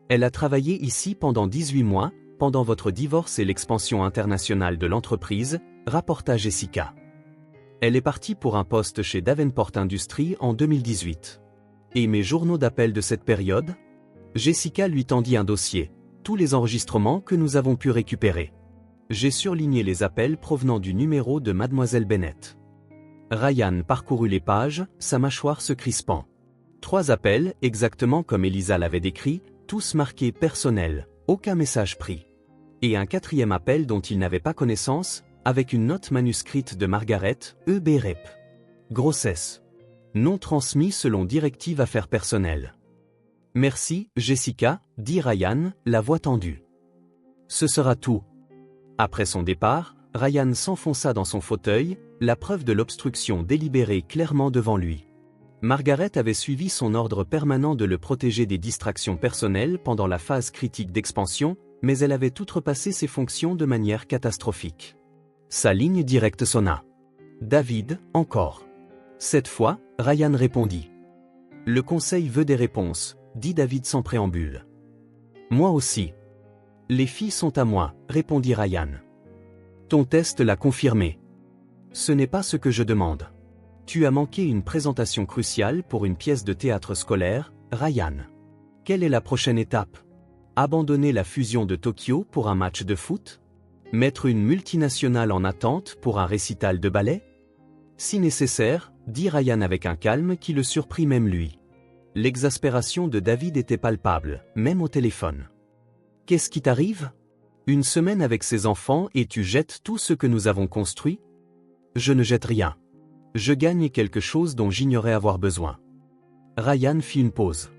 Elle a travaillé ici pendant 18 mois, pendant votre divorce et l'expansion internationale de l'entreprise, rapporta Jessica. Elle est partie pour un poste chez Davenport Industries en 2018. Et mes journaux d'appel de cette période ? Jessica lui tendit un dossier, tous les enregistrements que nous avons pu récupérer. J'ai surligné les appels provenant du numéro de Mademoiselle Bennett. Ryan parcourut les pages, sa mâchoire se crispant. 3 appels, exactement comme Elisa l'avait décrit, tous marqués personnels, aucun message pris. Et un 4e appel dont il n'avait pas connaissance, avec une note manuscrite de Margaret, E.B.Rep. Grossesse. Non transmis selon directive affaires personnelles. Merci, Jessica, dit Ryan, la voix tendue. Ce sera tout. Après son départ, Ryan s'enfonça dans son fauteuil, la preuve de l'obstruction délibérée clairement devant lui. Margaret avait suivi son ordre permanent de le protéger des distractions personnelles pendant la phase critique d'expansion, mais elle avait outrepassé ses fonctions de manière catastrophique. Sa ligne directe sonna. David, encore. Cette fois, Ryan répondit. Le conseil veut des réponses, dit David sans préambule. Moi aussi. Les filles sont à moi, répondit Ryan. Ton test l'a confirmé. Ce n'est pas ce que je demande. Tu as manqué une présentation cruciale pour une pièce de théâtre scolaire, Ryan. Quelle est la prochaine étape ? Abandonner la fusion de Tokyo pour un match de foot ? Mettre une multinationale en attente pour un récital de ballet ? Si nécessaire, dit Ryan avec un calme qui le surprit même lui. L'exaspération de David était palpable, même au téléphone. Qu'est-ce qui t'arrive ? Une semaine avec ses enfants et tu jettes tout ce que nous avons construit ? Je ne jette rien. Je gagne quelque chose dont j'ignorais avoir besoin. Ryan fit une pause.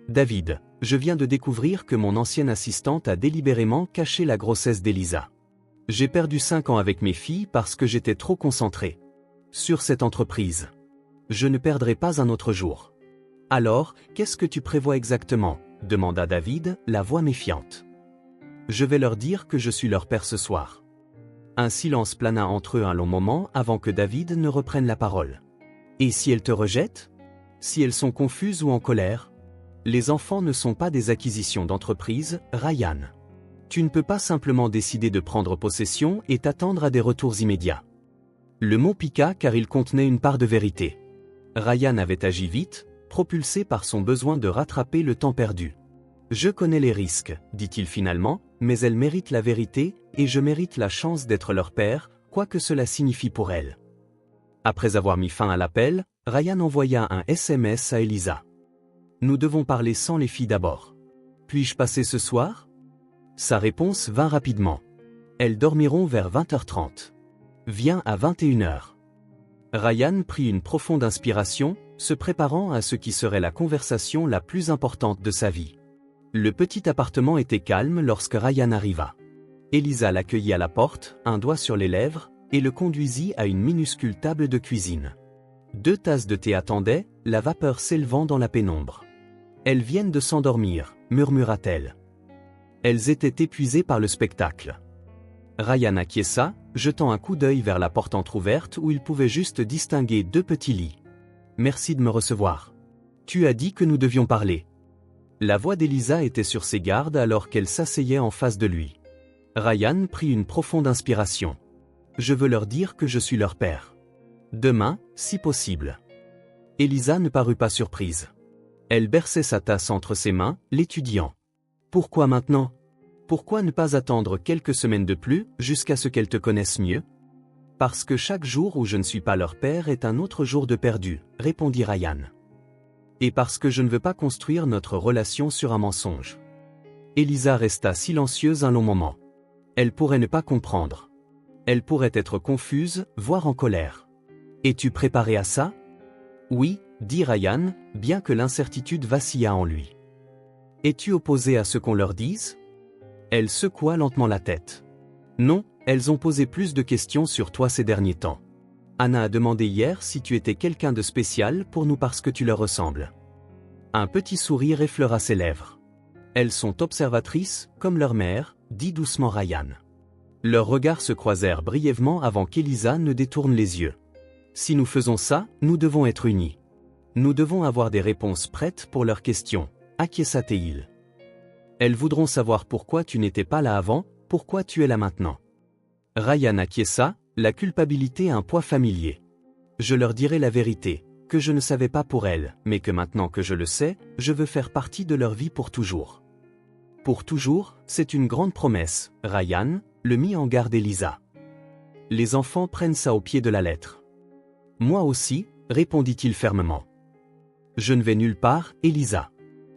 David, Je viens de découvrir que mon ancienne assistante a délibérément caché la grossesse d'Elisa. J'ai perdu 5 ans avec mes filles parce que j'étais trop concentré sur cette entreprise. Je ne perdrai pas un autre jour. Alors, qu'est-ce que tu prévois exactement ? Demanda David, la voix méfiante. Je vais leur dire que je suis leur père ce soir. Un silence plana entre eux un long moment avant que David ne reprenne la parole. Et si elles te rejettent ? Si elles sont confuses ou en colère ? Les enfants ne sont pas des acquisitions d'entreprise, Ryan. Tu ne peux pas simplement décider de prendre possession et t'attendre à des retours immédiats. Le mot piqua car il contenait une part de vérité. Ryan avait agi vite, propulsé par son besoin de rattraper le temps perdu. Je connais les risques, dit-il finalement, mais elles méritent la vérité, et je mérite la chance d'être leur père, quoi que cela signifie pour elles. Après avoir mis fin à l'appel, Ryan envoya un SMS à Elisa. Nous devons parler sans les filles d'abord. Puis-je passer ce soir ? Sa réponse vint rapidement. Elles dormiront vers 20h30. Viens à 21h. Ryan prit une profonde inspiration, se préparant à ce qui serait la conversation la plus importante de sa vie. Le petit appartement était calme lorsque Ryan arriva. Elisa l'accueillit à la porte, un doigt sur les lèvres, et le conduisit à une minuscule table de cuisine. 2 tasses de thé attendaient, la vapeur s'élevant dans la pénombre. « Elles viennent de s'endormir » murmura-t-elle. Elles étaient épuisées par le spectacle. Ryan acquiesça, jetant un coup d'œil vers la porte entr'ouverte où il pouvait juste distinguer 2 petits lits. « Merci de me recevoir. Tu as dit que nous devions parler. » La voix d'Elisa était sur ses gardes alors qu'elle s'asseyait en face de lui. Ryan prit une profonde inspiration. « Je veux leur dire que je suis leur père. Demain, si possible. » Elisa ne parut pas surprise. Elle berçait sa tasse entre ses mains, l'étudiant. « Pourquoi maintenant ? Pourquoi ne pas attendre quelques semaines de plus, jusqu'à ce qu'elles te connaissent mieux ? » « Parce que chaque jour où je ne suis pas leur père est un autre jour de perdu, » répondit Ryan. « Et parce que je ne veux pas construire notre relation sur un mensonge. » Elisa resta silencieuse un long moment. Elle pourrait ne pas comprendre. Elle pourrait être confuse, voire en colère. « Es-tu préparé à ça ? » « Oui, » dit Ryan, bien que l'incertitude vacillât en lui. « Es-tu opposé à ce qu'on leur dise ? » Elle secoua lentement la tête. « Non, elles ont posé plus de questions sur toi ces derniers temps. Anna a demandé hier si tu étais quelqu'un de spécial pour nous parce que tu leur ressembles. » Un petit sourire effleura ses lèvres. « Elles sont observatrices, comme leur mère, » dit doucement Ryan. Leurs regards se croisèrent brièvement avant qu'Elisa ne détourne les yeux. « Si nous faisons ça, nous devons être unis. Nous devons avoir des réponses prêtes pour leurs questions, » acquiesça-t-il. Elles voudront savoir pourquoi tu n'étais pas là avant, pourquoi tu es là maintenant. Ryan acquiesça, la culpabilité un poids familier. Je leur dirai la vérité, que je ne savais pas pour elles, mais que maintenant que je le sais, je veux faire partie de leur vie pour toujours. Pour toujours, c'est une grande promesse, Ryan, le mit en garde Elisa. Les enfants prennent ça au pied de la lettre. Moi aussi, répondit-il fermement. Je ne vais nulle part, Elisa.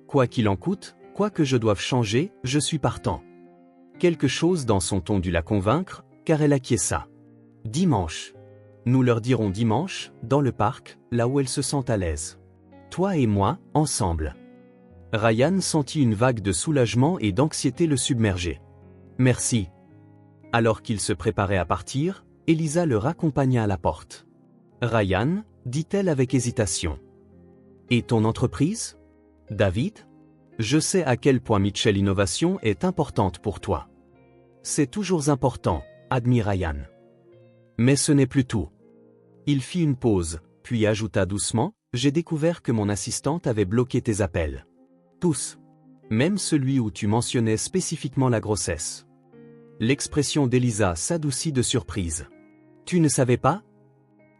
Quoi qu'il en coûte, quoi que je doive changer, je suis partant. Quelque chose dans son ton dut la convaincre, car elle acquiesça. Dimanche. Nous leur dirons dimanche, dans le parc, là où elles se sentent à l'aise. Toi et moi, ensemble. Ryan sentit une vague de soulagement et d'anxiété le submerger. Merci. Alors qu'il se préparait à partir, Elisa le raccompagna à la porte. Ryan, dit-elle avec hésitation. Et ton entreprise ? David ? Je sais à quel point Mitchell Innovation est importante pour toi. C'est toujours important, admit Ryan. Mais ce n'est plus tout. Il fit une pause, puis ajouta doucement, j'ai découvert que mon assistante avait bloqué tes appels. Tous. Même celui où tu mentionnais spécifiquement la grossesse. L'expression d'Elisa s'adoucit de surprise. Tu ne savais pas ?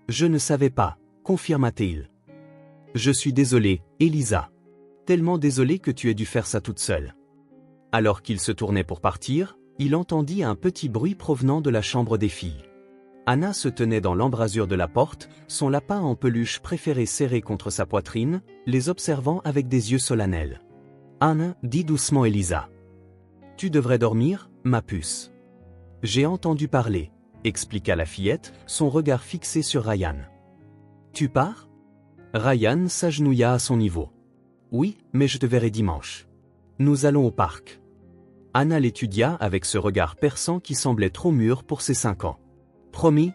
Je ne savais pas, confirma-t-il. Je suis désolé, Elisa. Tellement désolé que tu aies dû faire ça toute seule. Alors qu'il se tournait pour partir, il entendit un petit bruit provenant de la chambre des filles. Anna se tenait dans l'embrasure de la porte, son lapin en peluche préféré serré contre sa poitrine, les observant avec des yeux solennels. Anne, dit doucement Elisa. Tu devrais dormir, ma puce. J'ai entendu parler, expliqua la fillette, son regard fixé sur Ryan. Tu pars ? Ryan s'agenouilla à son niveau. Oui, mais je te verrai dimanche. Nous allons au parc. Anna l'étudia avec ce regard perçant qui semblait trop mûr pour ses 5 ans. Promis?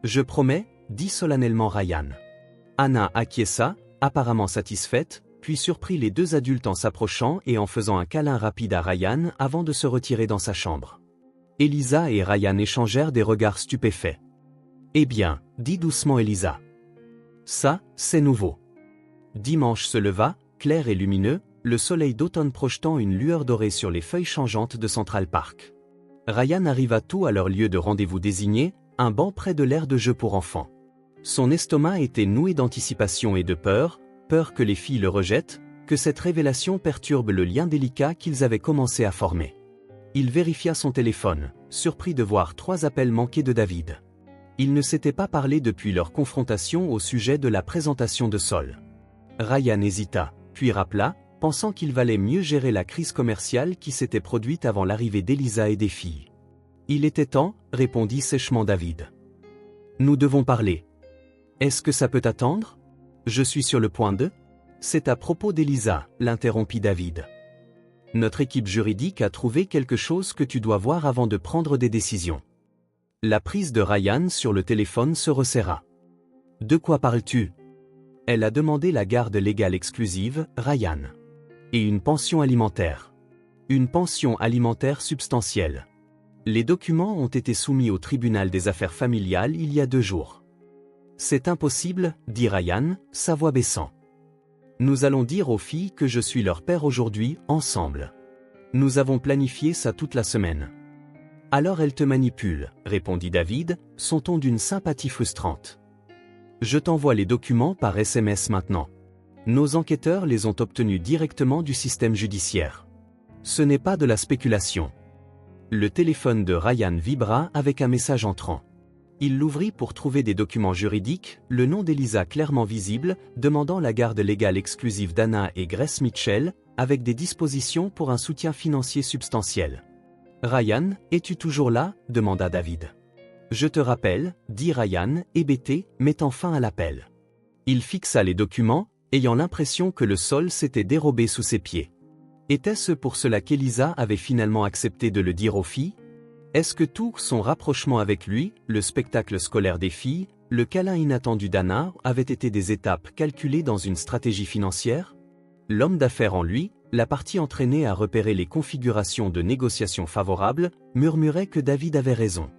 Je promets, dit solennellement Ryan. Anna acquiesça, apparemment satisfaite, puis surprit les 2 adultes en s'approchant et en faisant un câlin rapide à Ryan avant de se retirer dans sa chambre. Elisa et Ryan échangèrent des regards stupéfaits. Eh bien, dit doucement Elisa. Ça, c'est nouveau. Dimanche se leva, clair et lumineux, le soleil d'automne projetant une lueur dorée sur les feuilles changeantes de Central Park. Ryan arriva tout à leur lieu de rendez-vous désigné, un banc près de l'aire de jeu pour enfants. Son estomac était noué d'anticipation et de peur que les filles le rejettent, que cette révélation perturbe le lien délicat qu'ils avaient commencé à former. Il vérifia son téléphone, surpris de voir 3 appels manqués de David. Ils ne s'étaient pas parlé depuis leur confrontation au sujet de la présentation de Sol. Ryan hésita, puis rappela, pensant qu'il valait mieux gérer la crise commerciale qui s'était produite avant l'arrivée d'Elisa et des filles. Il était temps, répondit sèchement David. Nous devons parler. Est-ce que ça peut attendre? Je suis sur le point de... C'est à propos d'Elisa, l'interrompit David. Notre équipe juridique a trouvé quelque chose que tu dois voir avant de prendre des décisions. La prise de Ryan sur le téléphone se resserra. De quoi parles-tu? Elle a demandé la garde légale exclusive, Ryan. Et une pension alimentaire. Une pension alimentaire substantielle. Les documents ont été soumis au tribunal des affaires familiales il y a 2 jours. C'est impossible, dit Ryan, sa voix baissant. Nous allons dire aux filles que je suis leur père aujourd'hui, ensemble. Nous avons planifié ça toute la semaine. Alors elle te manipule, répondit David, son ton d'une sympathie frustrante. Je t'envoie les documents par SMS maintenant. Nos enquêteurs les ont obtenus directement du système judiciaire. Ce n'est pas de la spéculation. Le téléphone de Ryan vibra avec un message entrant. Il l'ouvrit pour trouver des documents juridiques, le nom d'Elisa clairement visible, demandant la garde légale exclusive d'Anna et Grace Mitchell, avec des dispositions pour un soutien financier substantiel. Ryan, es-tu toujours là? Demanda David. Je te rappelle, dit Ryan, hébété, mettant fin à l'appel. Il fixa les documents, ayant l'impression que le sol s'était dérobé sous ses pieds. Était-ce pour cela qu'Elisa avait finalement accepté de le dire aux filles? Est-ce que tout son rapprochement avec lui, le spectacle scolaire des filles, le câlin inattendu d'Anna, avaient été des étapes calculées dans une stratégie financière? L'homme d'affaires en lui, la partie entraînée à repérer les configurations de négociations favorables, murmurait que David avait raison.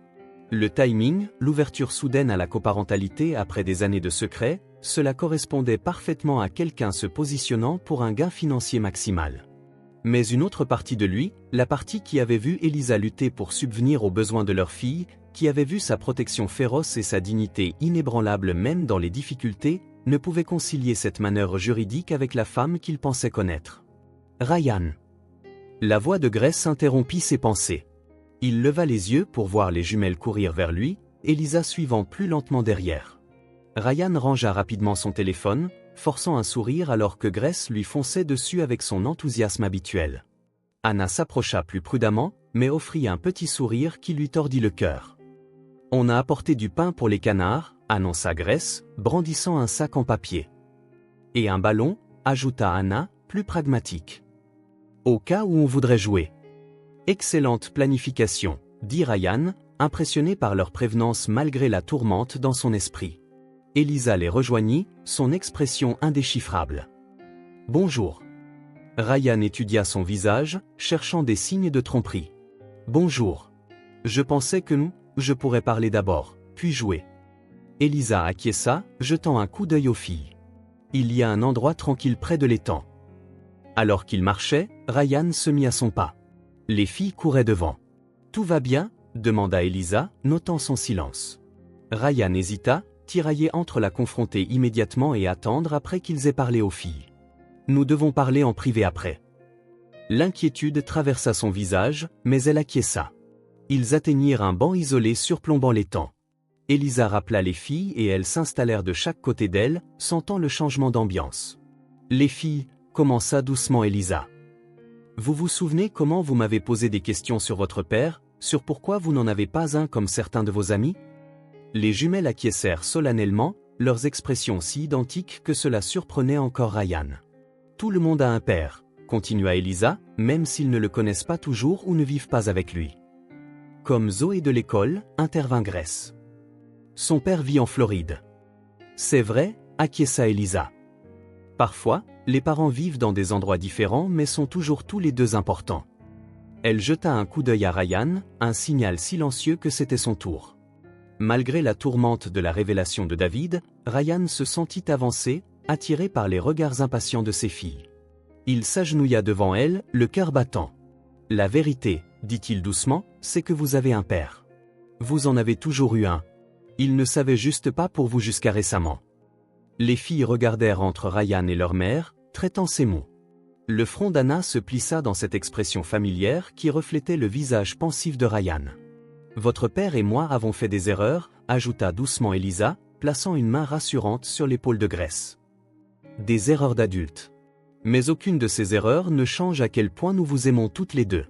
Le timing, l'ouverture soudaine à la coparentalité après des années de secret, cela correspondait parfaitement à quelqu'un se positionnant pour un gain financier maximal. Mais une autre partie de lui, la partie qui avait vu Elisa lutter pour subvenir aux besoins de leur fille, qui avait vu sa protection féroce et sa dignité inébranlable même dans les difficultés, ne pouvait concilier cette manœuvre juridique avec la femme qu'il pensait connaître. Ryan. La voix de Grace interrompit ses pensées. Il leva les yeux pour voir les jumelles courir vers lui, Elisa suivant plus lentement derrière. Ryan rangea rapidement son téléphone, forçant un sourire alors que Grace lui fonçait dessus avec son enthousiasme habituel. Anna s'approcha plus prudemment, mais offrit un petit sourire qui lui tordit le cœur. « On a apporté du pain pour les canards », annonça Grace, brandissant un sac en papier. « Et un ballon », ajouta Anna, plus pragmatique. « Au cas où on voudrait jouer. » Excellente planification, dit Ryan, impressionné par leur prévenance malgré la tourmente dans son esprit. Elisa les rejoignit, son expression indéchiffrable. « Bonjour. » Ryan étudia son visage, cherchant des signes de tromperie. « Bonjour. Je pensais que je pourrais parler d'abord, puis jouer. » Elisa acquiesça, jetant un coup d'œil aux filles. Il y a un endroit tranquille près de l'étang. Alors qu'il marchait, Ryan se mit à son pas. Les filles couraient devant. « Tout va bien ?» demanda Elisa, notant son silence. Ryan hésita, tiraillé entre la confronter immédiatement et attendre après qu'ils aient parlé aux filles. « Nous devons parler en privé après. » L'inquiétude traversa son visage, mais elle acquiesça. Ils atteignirent un banc isolé surplombant l'étang. Elisa rappela les filles et elles s'installèrent de chaque côté d'elle, sentant le changement d'ambiance. « Les filles, » commença doucement Elisa. « Vous vous souvenez comment vous m'avez posé des questions sur votre père, sur pourquoi vous n'en avez pas un comme certains de vos amis ?» Les jumelles acquiescèrent solennellement, leurs expressions si identiques que cela surprenait encore Ryan. « Tout le monde a un père, » continua Elisa, même s'ils ne le connaissent pas toujours ou ne vivent pas avec lui. Comme Zoé de l'école, intervint Grace. Son père vit en Floride. C'est vrai, acquiesça Elisa. Parfois, les parents vivent dans des endroits différents mais sont toujours tous les deux importants. Elle jeta un coup d'œil à Ryan, un signal silencieux que c'était son tour. Malgré la tourmente de la révélation de David, Ryan se sentit avancer, attiré par les regards impatients de ses filles. Il s'agenouilla devant elle, le cœur battant. « La vérité, dit-il doucement, c'est que vous avez un père. Vous en avez toujours eu un. Il ne savait juste pas pour vous jusqu'à récemment. » Les filles regardèrent entre Ryan et leur mère, traitant ces mots. Le front d'Anna se plissa dans cette expression familière qui reflétait le visage pensif de Ryan. « Votre père et moi avons fait des erreurs, ajouta doucement Elisa, plaçant une main rassurante sur l'épaule de Grace. Des erreurs d'adultes. Mais aucune de ces erreurs ne change à quel point nous vous aimons toutes les deux. »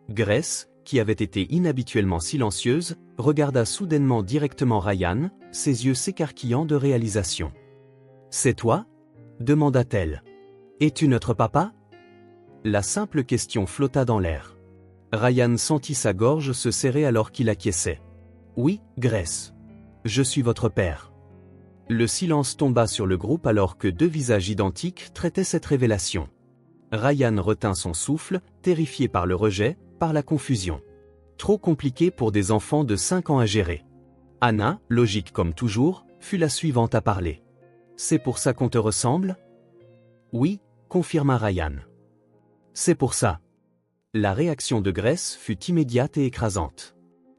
Grace, qui avait été inhabituellement silencieuse, regarda soudainement directement Ryan, ses yeux s'écarquillant de réalisation. « C'est toi ? Demanda-t-elle. « Es-tu notre papa ?» La simple question flotta dans l'air. Ryan sentit sa gorge se serrer alors qu'il acquiesçait. « Oui, Grace. Je suis votre père. » Le silence tomba sur le groupe alors que deux visages identiques traitaient cette révélation. Ryan retint son souffle, terrifié par le rejet, par la confusion. Trop compliqué pour des enfants de 5 ans à gérer. Anna, logique comme toujours, fut la suivante à parler. « C'est pour ça qu'on te ressemble ?» « Oui, » confirma Ryan. « C'est pour ça. » La réaction de Grace fut immédiate et écrasante.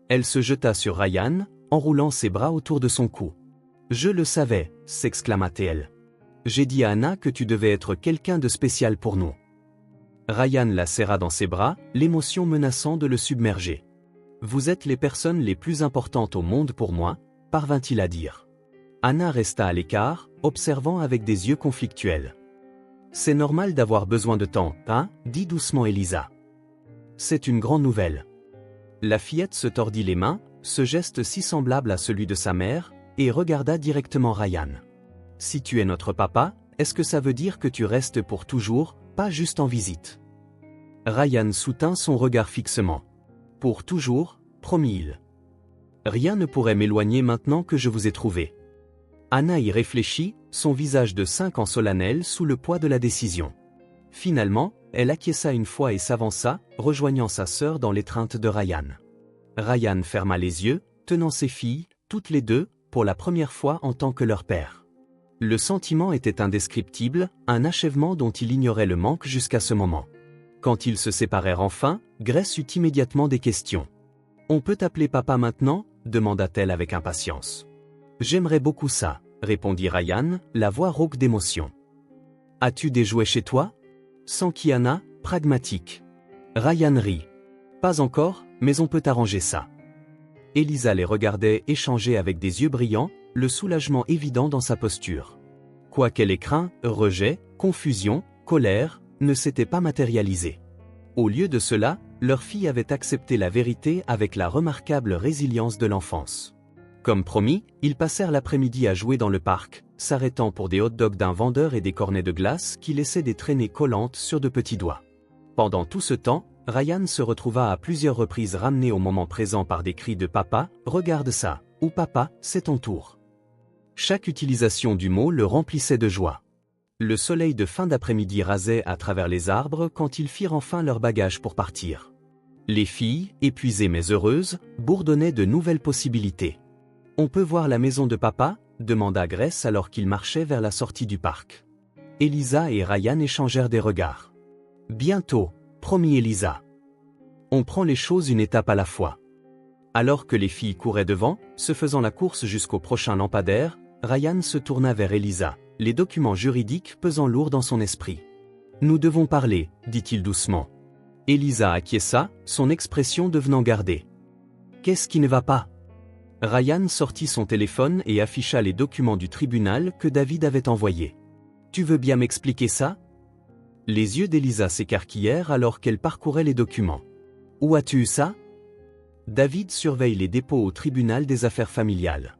Elle se jeta sur Ryan, enroulant ses bras autour de son cou. « Je le savais, » s'exclama-t-elle. « J'ai dit à Anna que tu devais être quelqu'un de spécial pour nous. » Ryan la serra dans ses bras, l'émotion menaçant de le submerger. « Vous êtes les personnes les plus importantes au monde pour moi, » parvint-il à dire. Anna resta à l'écart, observant avec des yeux conflictuels. « C'est normal d'avoir besoin de temps, hein » dit doucement Elisa. « C'est une grande nouvelle. » La fillette se tordit les mains, ce geste si semblable à celui de sa mère, et regarda directement Ryan. « Si tu es notre papa, est-ce que ça veut dire que tu restes pour toujours, pas juste en visite ?» Ryan soutint son regard fixement. « Pour toujours, promit-il. Rien ne pourrait m'éloigner maintenant que je vous ai trouvé. » Anna y réfléchit, son visage de 5 ans solennel sous le poids de la décision. Finalement, elle acquiesça une fois et s'avança, rejoignant sa sœur dans l'étreinte de Ryan. Ryan ferma les yeux, tenant ses filles, toutes les deux, pour la première fois en tant que leur père. Le sentiment était indescriptible, un achèvement dont il ignorait le manque jusqu'à ce moment. Quand ils se séparèrent enfin, Grace eut immédiatement des questions. « On peut t'appeler papa maintenant ?» demanda-t-elle avec impatience. « J'aimerais beaucoup ça, » répondit Ryan, la voix rauque d'émotion. « As-tu des jouets chez toi ?» S'enquit Anna, pragmatique. Ryan rit. « Pas encore, mais on peut arranger ça. » Elisa les regardait échanger avec des yeux brillants, le soulagement évident dans sa posture. Quoi qu'elle ait craint, rejet, confusion, colère, ne s'était pas matérialisé. Au lieu de cela, leur fille avait accepté la vérité avec la remarquable résilience de l'enfance. Comme promis, ils passèrent l'après-midi à jouer dans le parc, s'arrêtant pour des hot-dogs d'un vendeur et des cornets de glace qui laissaient des traînées collantes sur de petits doigts. Pendant tout ce temps, Ryan se retrouva à plusieurs reprises ramené au moment présent par des cris de « Papa, regarde ça » ou « Papa, c'est ton tour ». Chaque utilisation du mot le remplissait de joie. Le soleil de fin d'après-midi rasait à travers les arbres quand ils firent enfin leur bagage pour partir. Les filles, épuisées mais heureuses, bourdonnaient de nouvelles possibilités. « On peut voir la maison de papa ?» demanda Grace alors qu'ils marchaient vers la sortie du parc. Elisa et Ryan échangèrent des regards. « Bientôt », promit Elisa. « On prend les choses une étape à la fois. » Alors que les filles couraient devant, se faisant la course jusqu'au prochain lampadaire, Ryan se tourna vers Elisa, les documents juridiques pesant lourd dans son esprit. « Nous devons parler », dit-il doucement. Elisa acquiesça, son expression devenant gardée. « Qu'est-ce qui ne va pas ?» Ryan sortit son téléphone et afficha les documents du tribunal que David avait envoyés. « Tu veux bien m'expliquer ça ?» Les yeux d'Elisa s'écarquillèrent alors qu'elle parcourait les documents. « Où as-tu eu ça ?» David surveille les dépôts au tribunal des affaires familiales.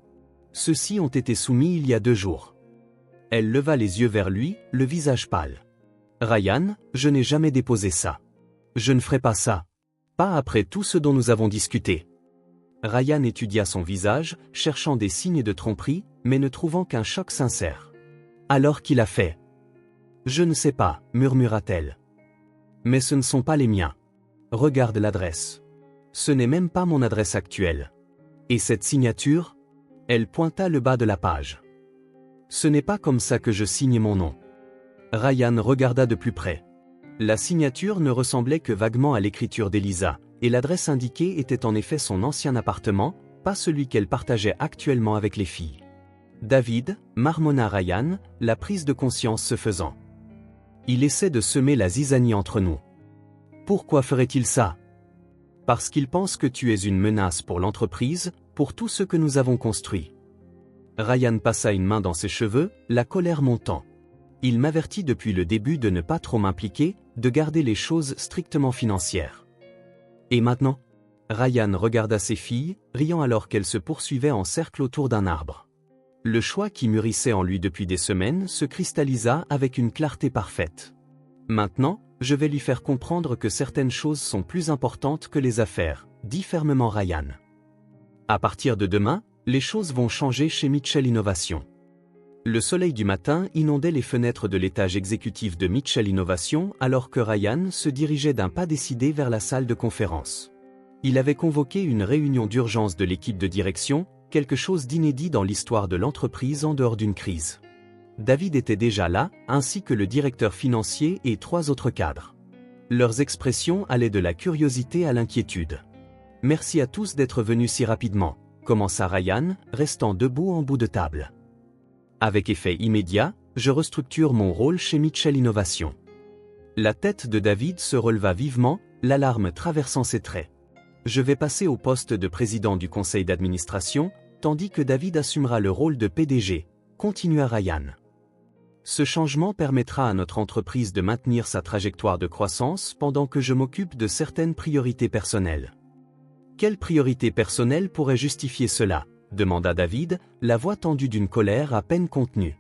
Ceux-ci ont été soumis il y a 2 jours. Elle leva les yeux vers lui, le visage pâle. Ryan, je n'ai jamais déposé ça. Je ne ferai pas ça. Pas après tout ce dont nous avons discuté. Ryan étudia son visage, cherchant des signes de tromperie, mais ne trouvant qu'un choc sincère. Alors qu'il a fait. Je ne sais pas, murmura-t-elle. Mais ce ne sont pas les miens. Regarde l'adresse. Ce n'est même pas mon adresse actuelle. Et cette signature? Elle pointa le bas de la page. Ce n'est pas comme ça que je signe mon nom. Ryan regarda de plus près. La signature ne ressemblait que vaguement à l'écriture d'Elisa, et l'adresse indiquée était en effet son ancien appartement, pas celui qu'elle partageait actuellement avec les filles. David, marmonna Ryan, la prise de conscience se faisant. Il essaie de semer la zizanie entre nous. Pourquoi ferait-il ça? Parce qu'il pense que tu es une menace pour l'entreprise, pour tout ce que nous avons construit. Ryan passa une main dans ses cheveux, la colère montant. Il m'avertit depuis le début de ne pas trop m'impliquer, de garder les choses strictement financières. Et maintenant? Ryan regarda ses filles, riant alors qu'elles se poursuivaient en cercle autour d'un arbre. Le choix qui mûrissait en lui depuis des semaines se cristallisa avec une clarté parfaite. Maintenant, je vais lui faire comprendre que certaines choses sont plus importantes que les affaires, dit fermement Ryan. À partir de demain, les choses vont changer chez Mitchell Innovation. Le soleil du matin inondait les fenêtres de l'étage exécutif de Mitchell Innovation alors que Ryan se dirigeait d'un pas décidé vers la salle de conférence. Il avait convoqué une réunion d'urgence de l'équipe de direction, quelque chose d'inédit dans l'histoire de l'entreprise en dehors d'une crise. David était déjà là, ainsi que le directeur financier et 3 autres cadres. Leurs expressions allaient de la curiosité à l'inquiétude. « Merci à tous d'être venus si rapidement », commença Ryan, restant debout en bout de table. Avec effet immédiat, je restructure mon rôle chez Mitchell Innovation. La tête de David se releva vivement, l'alarme traversant ses traits. Je vais passer au poste de président du conseil d'administration, tandis que David assumera le rôle de PDG, continua Ryan. Ce changement permettra à notre entreprise de maintenir sa trajectoire de croissance pendant que je m'occupe de certaines priorités personnelles. Quelle priorité personnelle pourrait justifier cela? Demanda David, la voix tendue d'une colère à peine contenue.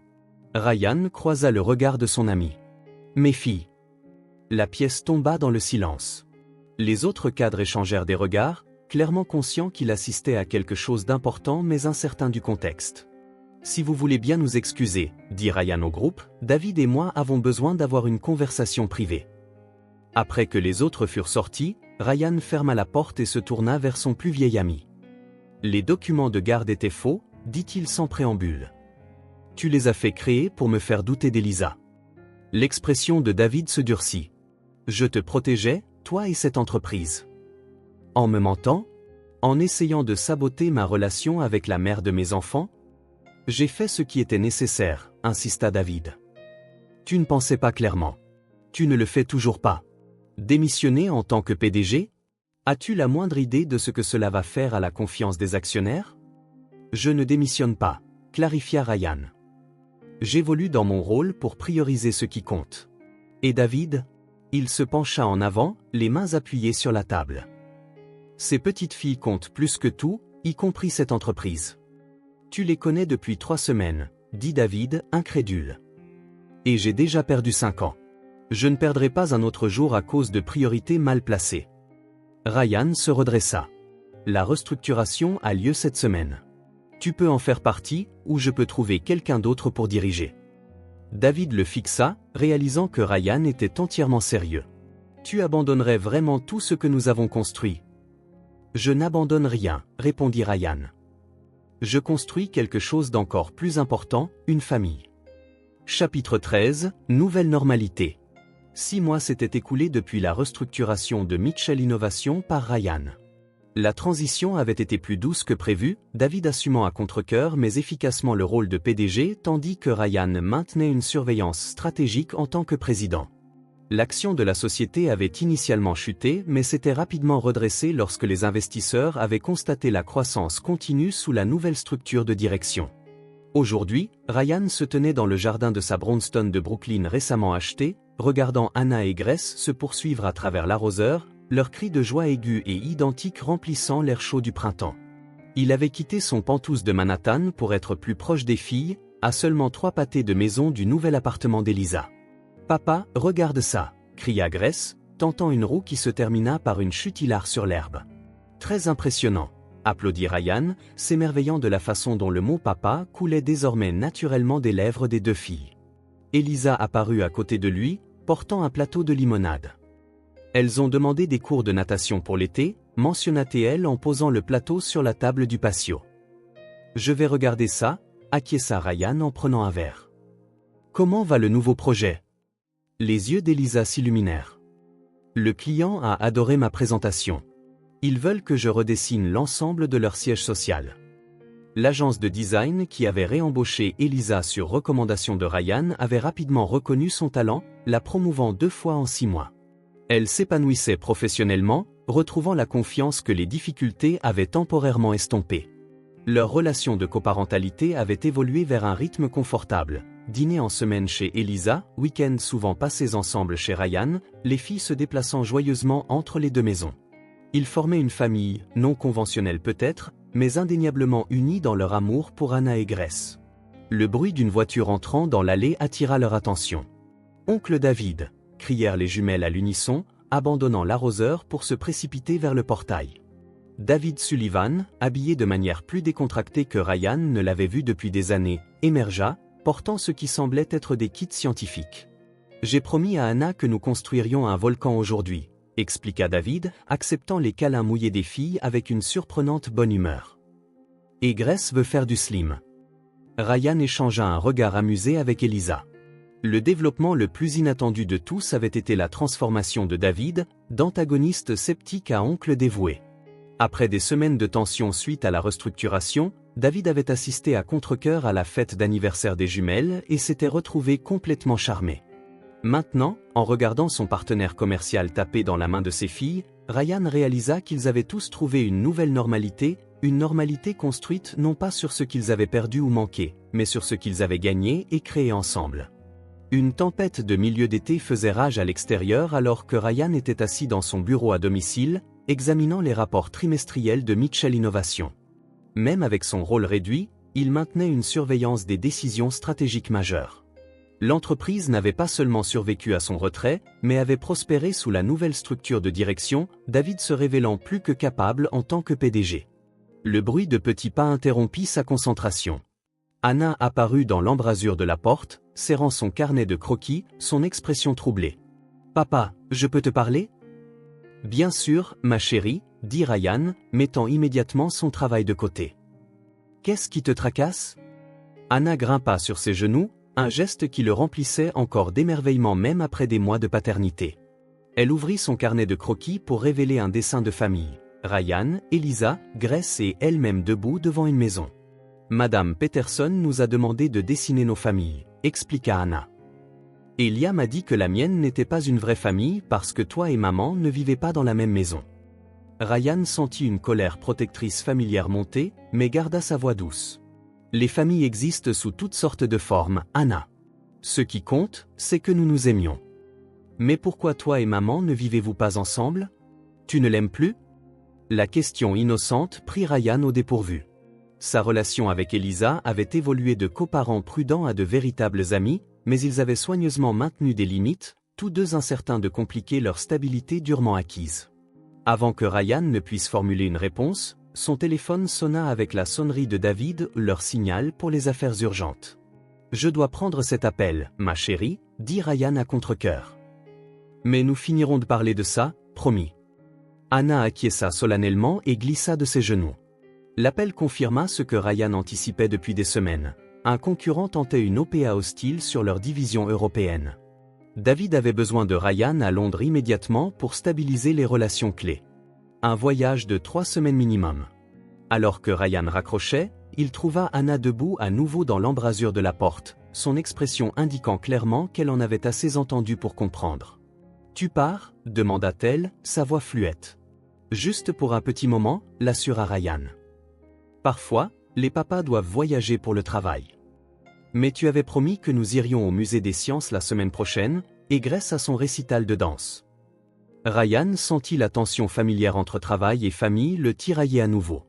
Ryan croisa le regard de son ami. Mes filles. La pièce tomba dans le silence. Les autres cadres échangèrent des regards, clairement conscients qu'il assistait à quelque chose d'important mais incertain du contexte. Si vous voulez bien nous excuser, dit Ryan au groupe, David et moi avons besoin d'avoir une conversation privée. Après que les autres furent sortis, Ryan ferma la porte et se tourna vers son plus vieil ami. Les documents de garde étaient faux, dit-il sans préambule. Tu les as fait créer pour me faire douter d'Elisa. L'expression de David se durcit. Je te protégeais, toi et cette entreprise. En me mentant? En essayant de saboter ma relation avec la mère de mes enfants? J'ai fait ce qui était nécessaire, insista David. Tu ne pensais pas clairement. Tu ne le fais toujours pas. Démissionner en tant que PDG? As-tu la moindre idée de ce que cela va faire à la confiance des actionnaires? Je ne démissionne pas, clarifia Ryan. J'évolue dans mon rôle pour prioriser ce qui compte. Et David? Il se pencha en avant, les mains appuyées sur la table. Ces petites filles comptent plus que tout, y compris cette entreprise. Tu les connais depuis 3 semaines, dit David, incrédule. Et j'ai déjà perdu 5 ans. Je ne perdrai pas un autre jour à cause de priorités mal placées. Ryan se redressa. La restructuration a lieu cette semaine. Tu peux en faire partie, ou je peux trouver quelqu'un d'autre pour diriger. David le fixa, réalisant que Ryan était entièrement sérieux. Tu abandonnerais vraiment tout ce que nous avons construit? Je n'abandonne rien, répondit Ryan. Je construis quelque chose d'encore plus important, une famille. Chapitre 13, Nouvelle normalité. 6 mois s'étaient écoulés depuis la restructuration de Mitchell Innovation par Ryan. La transition avait été plus douce que prévu, David assumant à contre-cœur mais efficacement le rôle de PDG tandis que Ryan maintenait une surveillance stratégique en tant que président. L'action de la société avait initialement chuté mais s'était rapidement redressée lorsque les investisseurs avaient constaté la croissance continue sous la nouvelle structure de direction. Aujourd'hui, Ryan se tenait dans le jardin de sa brownstone de Brooklyn récemment achetée, regardant Anna et Grace se poursuivre à travers l'arroseur, leurs cris de joie aigus et identiques remplissant l'air chaud du printemps. Il avait quitté son penthouse de Manhattan pour être plus proche des filles, à seulement 3 pâtés de maison du nouvel appartement d'Elisa. Papa, regarde ça, cria Grace, tentant une roue qui se termina par une chute hilare sur l'herbe. Très impressionnant, applaudit Ryan, s'émerveillant de la façon dont le mot papa coulait désormais naturellement des lèvres des deux filles. Elisa apparut à côté de lui, portant un plateau de limonade. Elles ont demandé des cours de natation pour l'été, mentionna-t-elle en posant le plateau sur la table du patio. Je vais regarder ça, acquiesça Ryan en prenant un verre. Comment va le nouveau projet? Les yeux d'Elisa s'illuminèrent. Le client a adoré ma présentation. Ils veulent que je redessine l'ensemble de leur siège social. L'agence de design qui avait réembauché Elisa sur recommandation de Ryan avait rapidement reconnu son talent, la promouvant 2 fois en 6 mois. Elle s'épanouissait professionnellement, retrouvant la confiance que les difficultés avaient temporairement estompée. Leur relation de coparentalité avait évolué vers un rythme confortable. Dîner en semaine chez Elisa, week-end souvent passés ensemble chez Ryan, les filles se déplaçant joyeusement entre les deux maisons. Ils formaient une famille, non conventionnelle peut-être, mais indéniablement unis dans leur amour pour Anna et Grace. Le bruit d'une voiture entrant dans l'allée attira leur attention. « Oncle David !» crièrent les jumelles à l'unisson, abandonnant l'arroseur pour se précipiter vers le portail. David Sullivan, habillé de manière plus décontractée que Ryan ne l'avait vu depuis des années, émergea, portant ce qui semblait être des kits scientifiques. « J'ai promis à Anna que nous construirions un volcan aujourd'hui, » expliqua David, acceptant les câlins mouillés des filles avec une surprenante bonne humeur. « Et Grace veut faire du slim. » Ryan échangea un regard amusé avec Elisa. Le développement le plus inattendu de tous avait été la transformation de David, d'antagoniste sceptique à oncle dévoué. Après des semaines de tension suite à la restructuration, David avait assisté à contre-cœur à la fête d'anniversaire des jumelles et s'était retrouvé complètement charmé. Maintenant, en regardant son partenaire commercial taper dans la main de ses filles, Ryan réalisa qu'ils avaient tous trouvé une nouvelle normalité, une normalité construite non pas sur ce qu'ils avaient perdu ou manqué, mais sur ce qu'ils avaient gagné et créé ensemble. Une tempête de milieu d'été faisait rage à l'extérieur alors que Ryan était assis dans son bureau à domicile, examinant les rapports trimestriels de Mitchell Innovation. Même avec son rôle réduit, il maintenait une surveillance des décisions stratégiques majeures. L'entreprise n'avait pas seulement survécu à son retrait, mais avait prospéré sous la nouvelle structure de direction, David se révélant plus que capable en tant que PDG. Le bruit de petits pas interrompit sa concentration. Anna apparut dans l'embrasure de la porte, serrant son carnet de croquis, son expression troublée. « Papa, je peux te parler ?» « Bien sûr, ma chérie, » dit Ryan, mettant immédiatement son travail de côté. « Qu'est-ce qui te tracasse ?» Anna grimpa sur ses genoux, un geste qui le remplissait encore d'émerveillement même après des mois de paternité. Elle ouvrit son carnet de croquis pour révéler un dessin de famille. Ryan, Elisa, Grace et elle-même debout devant une maison. « Madame Peterson nous a demandé de dessiner nos familles, » expliqua Anna. « Elia m'a dit que la mienne n'était pas une vraie famille parce que toi et maman ne vivaient pas dans la même maison. » Ryan sentit une colère protectrice familière monter, mais garda sa voix douce. « Les familles existent sous toutes sortes de formes, Anna. Ce qui compte, c'est que nous nous aimions. Mais pourquoi toi et maman ne vivez-vous pas ensemble? Tu ne l'aimes plus ?» La question innocente prit Ryan au dépourvu. Sa relation avec Elisa avait évolué de coparents prudents à de véritables amis, mais ils avaient soigneusement maintenu des limites, tous deux incertains de compliquer leur stabilité durement acquise. Avant que Ryan ne puisse formuler une réponse, son téléphone sonna avec la sonnerie de David, leur signal pour les affaires urgentes. « Je dois prendre cet appel, ma chérie, » dit Ryan à contre-cœur. « Mais nous finirons de parler de ça, promis. » Anna acquiesça solennellement et glissa de ses genoux. L'appel confirma ce que Ryan anticipait depuis des semaines. Un concurrent tentait une OPA hostile sur leur division européenne. David avait besoin de Ryan à Londres immédiatement pour stabiliser les relations clés. Un voyage de 3 semaines minimum. Alors que Ryan raccrochait, il trouva Anna debout à nouveau dans l'embrasure de la porte, son expression indiquant clairement qu'elle en avait assez entendu pour comprendre. « Tu pars ?» demanda-t-elle, sa voix fluette. « Juste pour un petit moment » l'assura Ryan. Parfois, les papas doivent voyager pour le travail. Mais tu avais promis que nous irions au musée des sciences la semaine prochaine, et Grace à son récital de danse. Ryan sentit la tension familière entre travail et famille le tirailler à nouveau.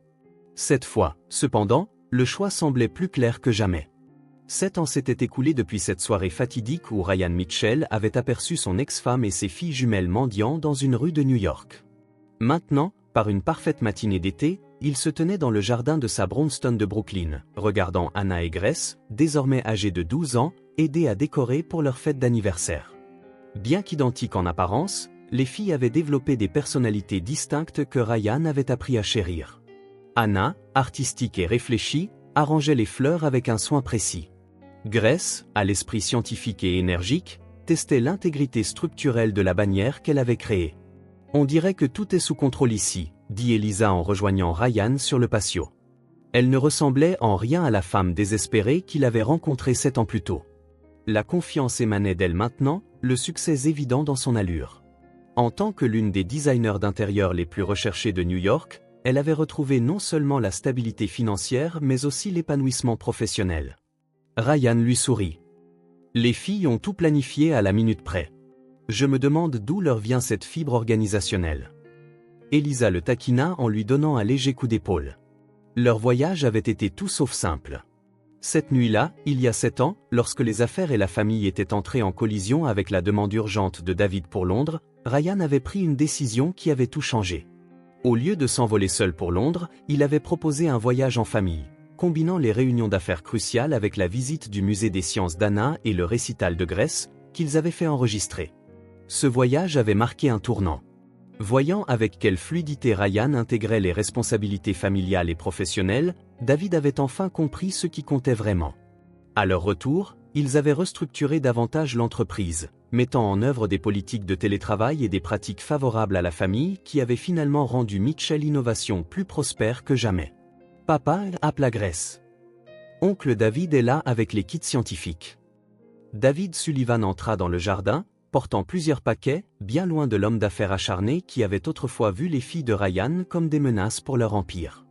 Cette fois, cependant, le choix semblait plus clair que jamais. 7 ans s'étaient écoulés depuis cette soirée fatidique où Ryan Mitchell avait aperçu son ex-femme et ses filles jumelles mendiant dans une rue de New York. Maintenant, par une parfaite matinée d'été, il se tenait dans le jardin de sa brownstone de Brooklyn, regardant Anna et Grace, désormais âgées de 12 ans, aider à décorer pour leur fête d'anniversaire. Bien qu'identiques en apparence, les filles avaient développé des personnalités distinctes que Ryan avait appris à chérir. Anna, artistique et réfléchie, arrangeait les fleurs avec un soin précis. Grace, à l'esprit scientifique et énergique, testait l'intégrité structurelle de la bannière qu'elle avait créée. « On dirait que tout est sous contrôle ici », dit Elisa en rejoignant Ryan sur le patio. Elle ne ressemblait en rien à la femme désespérée qu'il avait rencontrée 7 ans plus tôt. La confiance émanait d'elle maintenant, le succès évident dans son allure. En tant que l'une des designers d'intérieur les plus recherchés de New York, elle avait retrouvé non seulement la stabilité financière mais aussi l'épanouissement professionnel. Ryan lui sourit. Les filles ont tout planifié à la minute près. Je me demande d'où leur vient cette fibre organisationnelle. Elisa le taquina en lui donnant un léger coup d'épaule. Leur voyage avait été tout sauf simple. Cette nuit-là, il y a 7 ans, lorsque les affaires et la famille étaient entrées en collision avec la demande urgente de David pour Londres, Ryan avait pris une décision qui avait tout changé. Au lieu de s'envoler seul pour Londres, il avait proposé un voyage en famille, combinant les réunions d'affaires cruciales avec la visite du musée des sciences d'Anna et le récital de Grace, qu'ils avaient fait enregistrer. Ce voyage avait marqué un tournant. Voyant avec quelle fluidité Ryan intégrait les responsabilités familiales et professionnelles, David avait enfin compris ce qui comptait vraiment. À leur retour, ils avaient restructuré davantage l'entreprise, mettant en œuvre des politiques de télétravail et des pratiques favorables à la famille qui avaient finalement rendu Mitchell Innovation plus prospère que jamais. Papa appela Grace. Oncle David est là avec les kits scientifiques. David Sullivan entra dans le jardin, portant plusieurs paquets, bien loin de l'homme d'affaires acharné qui avait autrefois vu les filles de Ryan comme des menaces pour leur empire.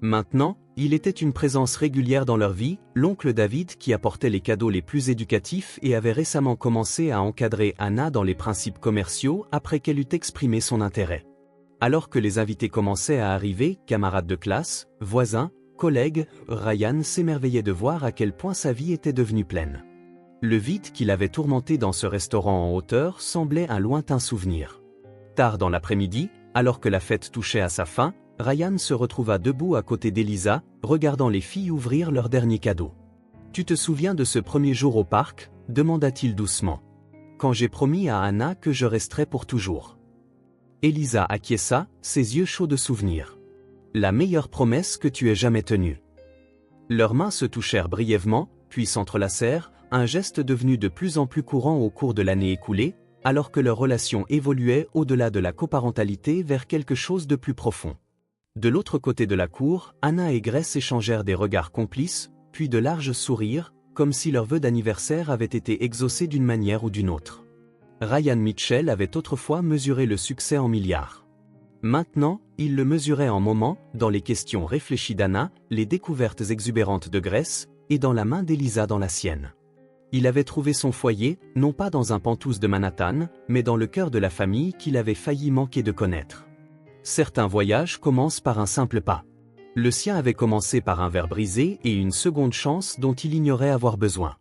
Maintenant, il était une présence régulière dans leur vie, l'oncle David qui apportait les cadeaux les plus éducatifs et avait récemment commencé à encadrer Anna dans les principes commerciaux après qu'elle eut exprimé son intérêt. Alors que les invités commençaient à arriver, camarades de classe, voisins, collègues, Ryan s'émerveillait de voir à quel point sa vie était devenue pleine. Le vide qui l'avait tourmenté dans ce restaurant en hauteur semblait un lointain souvenir. Tard dans l'après-midi, alors que la fête touchait à sa fin, Ryan se retrouva debout à côté d'Elisa, regardant les filles ouvrir leurs derniers cadeaux. « Tu te souviens de ce premier jour au parc ?» demanda-t-il doucement. « Quand j'ai promis à Anna que je resterais pour toujours. » Elisa acquiesça, ses yeux chauds de souvenirs. « La meilleure promesse que tu aies jamais tenue. » Leurs mains se touchèrent brièvement, puis s'entrelacèrent, un geste devenu de plus en plus courant au cours de l'année écoulée, alors que leur relation évoluait au-delà de la coparentalité vers quelque chose de plus profond. De l'autre côté de la cour, Anna et Grace échangèrent des regards complices, puis de larges sourires, comme si leur vœu d'anniversaire avait été exaucé d'une manière ou d'une autre. Ryan Mitchell avait autrefois mesuré le succès en milliards. Maintenant, il le mesurait en moments, dans les questions réfléchies d'Anna, les découvertes exubérantes de Grace, et dans la main d'Elisa dans la sienne. Il avait trouvé son foyer, non pas dans un penthouse de Manhattan, mais dans le cœur de la famille qu'il avait failli manquer de connaître. Certains voyages commencent par un simple pas. Le sien avait commencé par un verre brisé et une seconde chance dont il ignorait avoir besoin.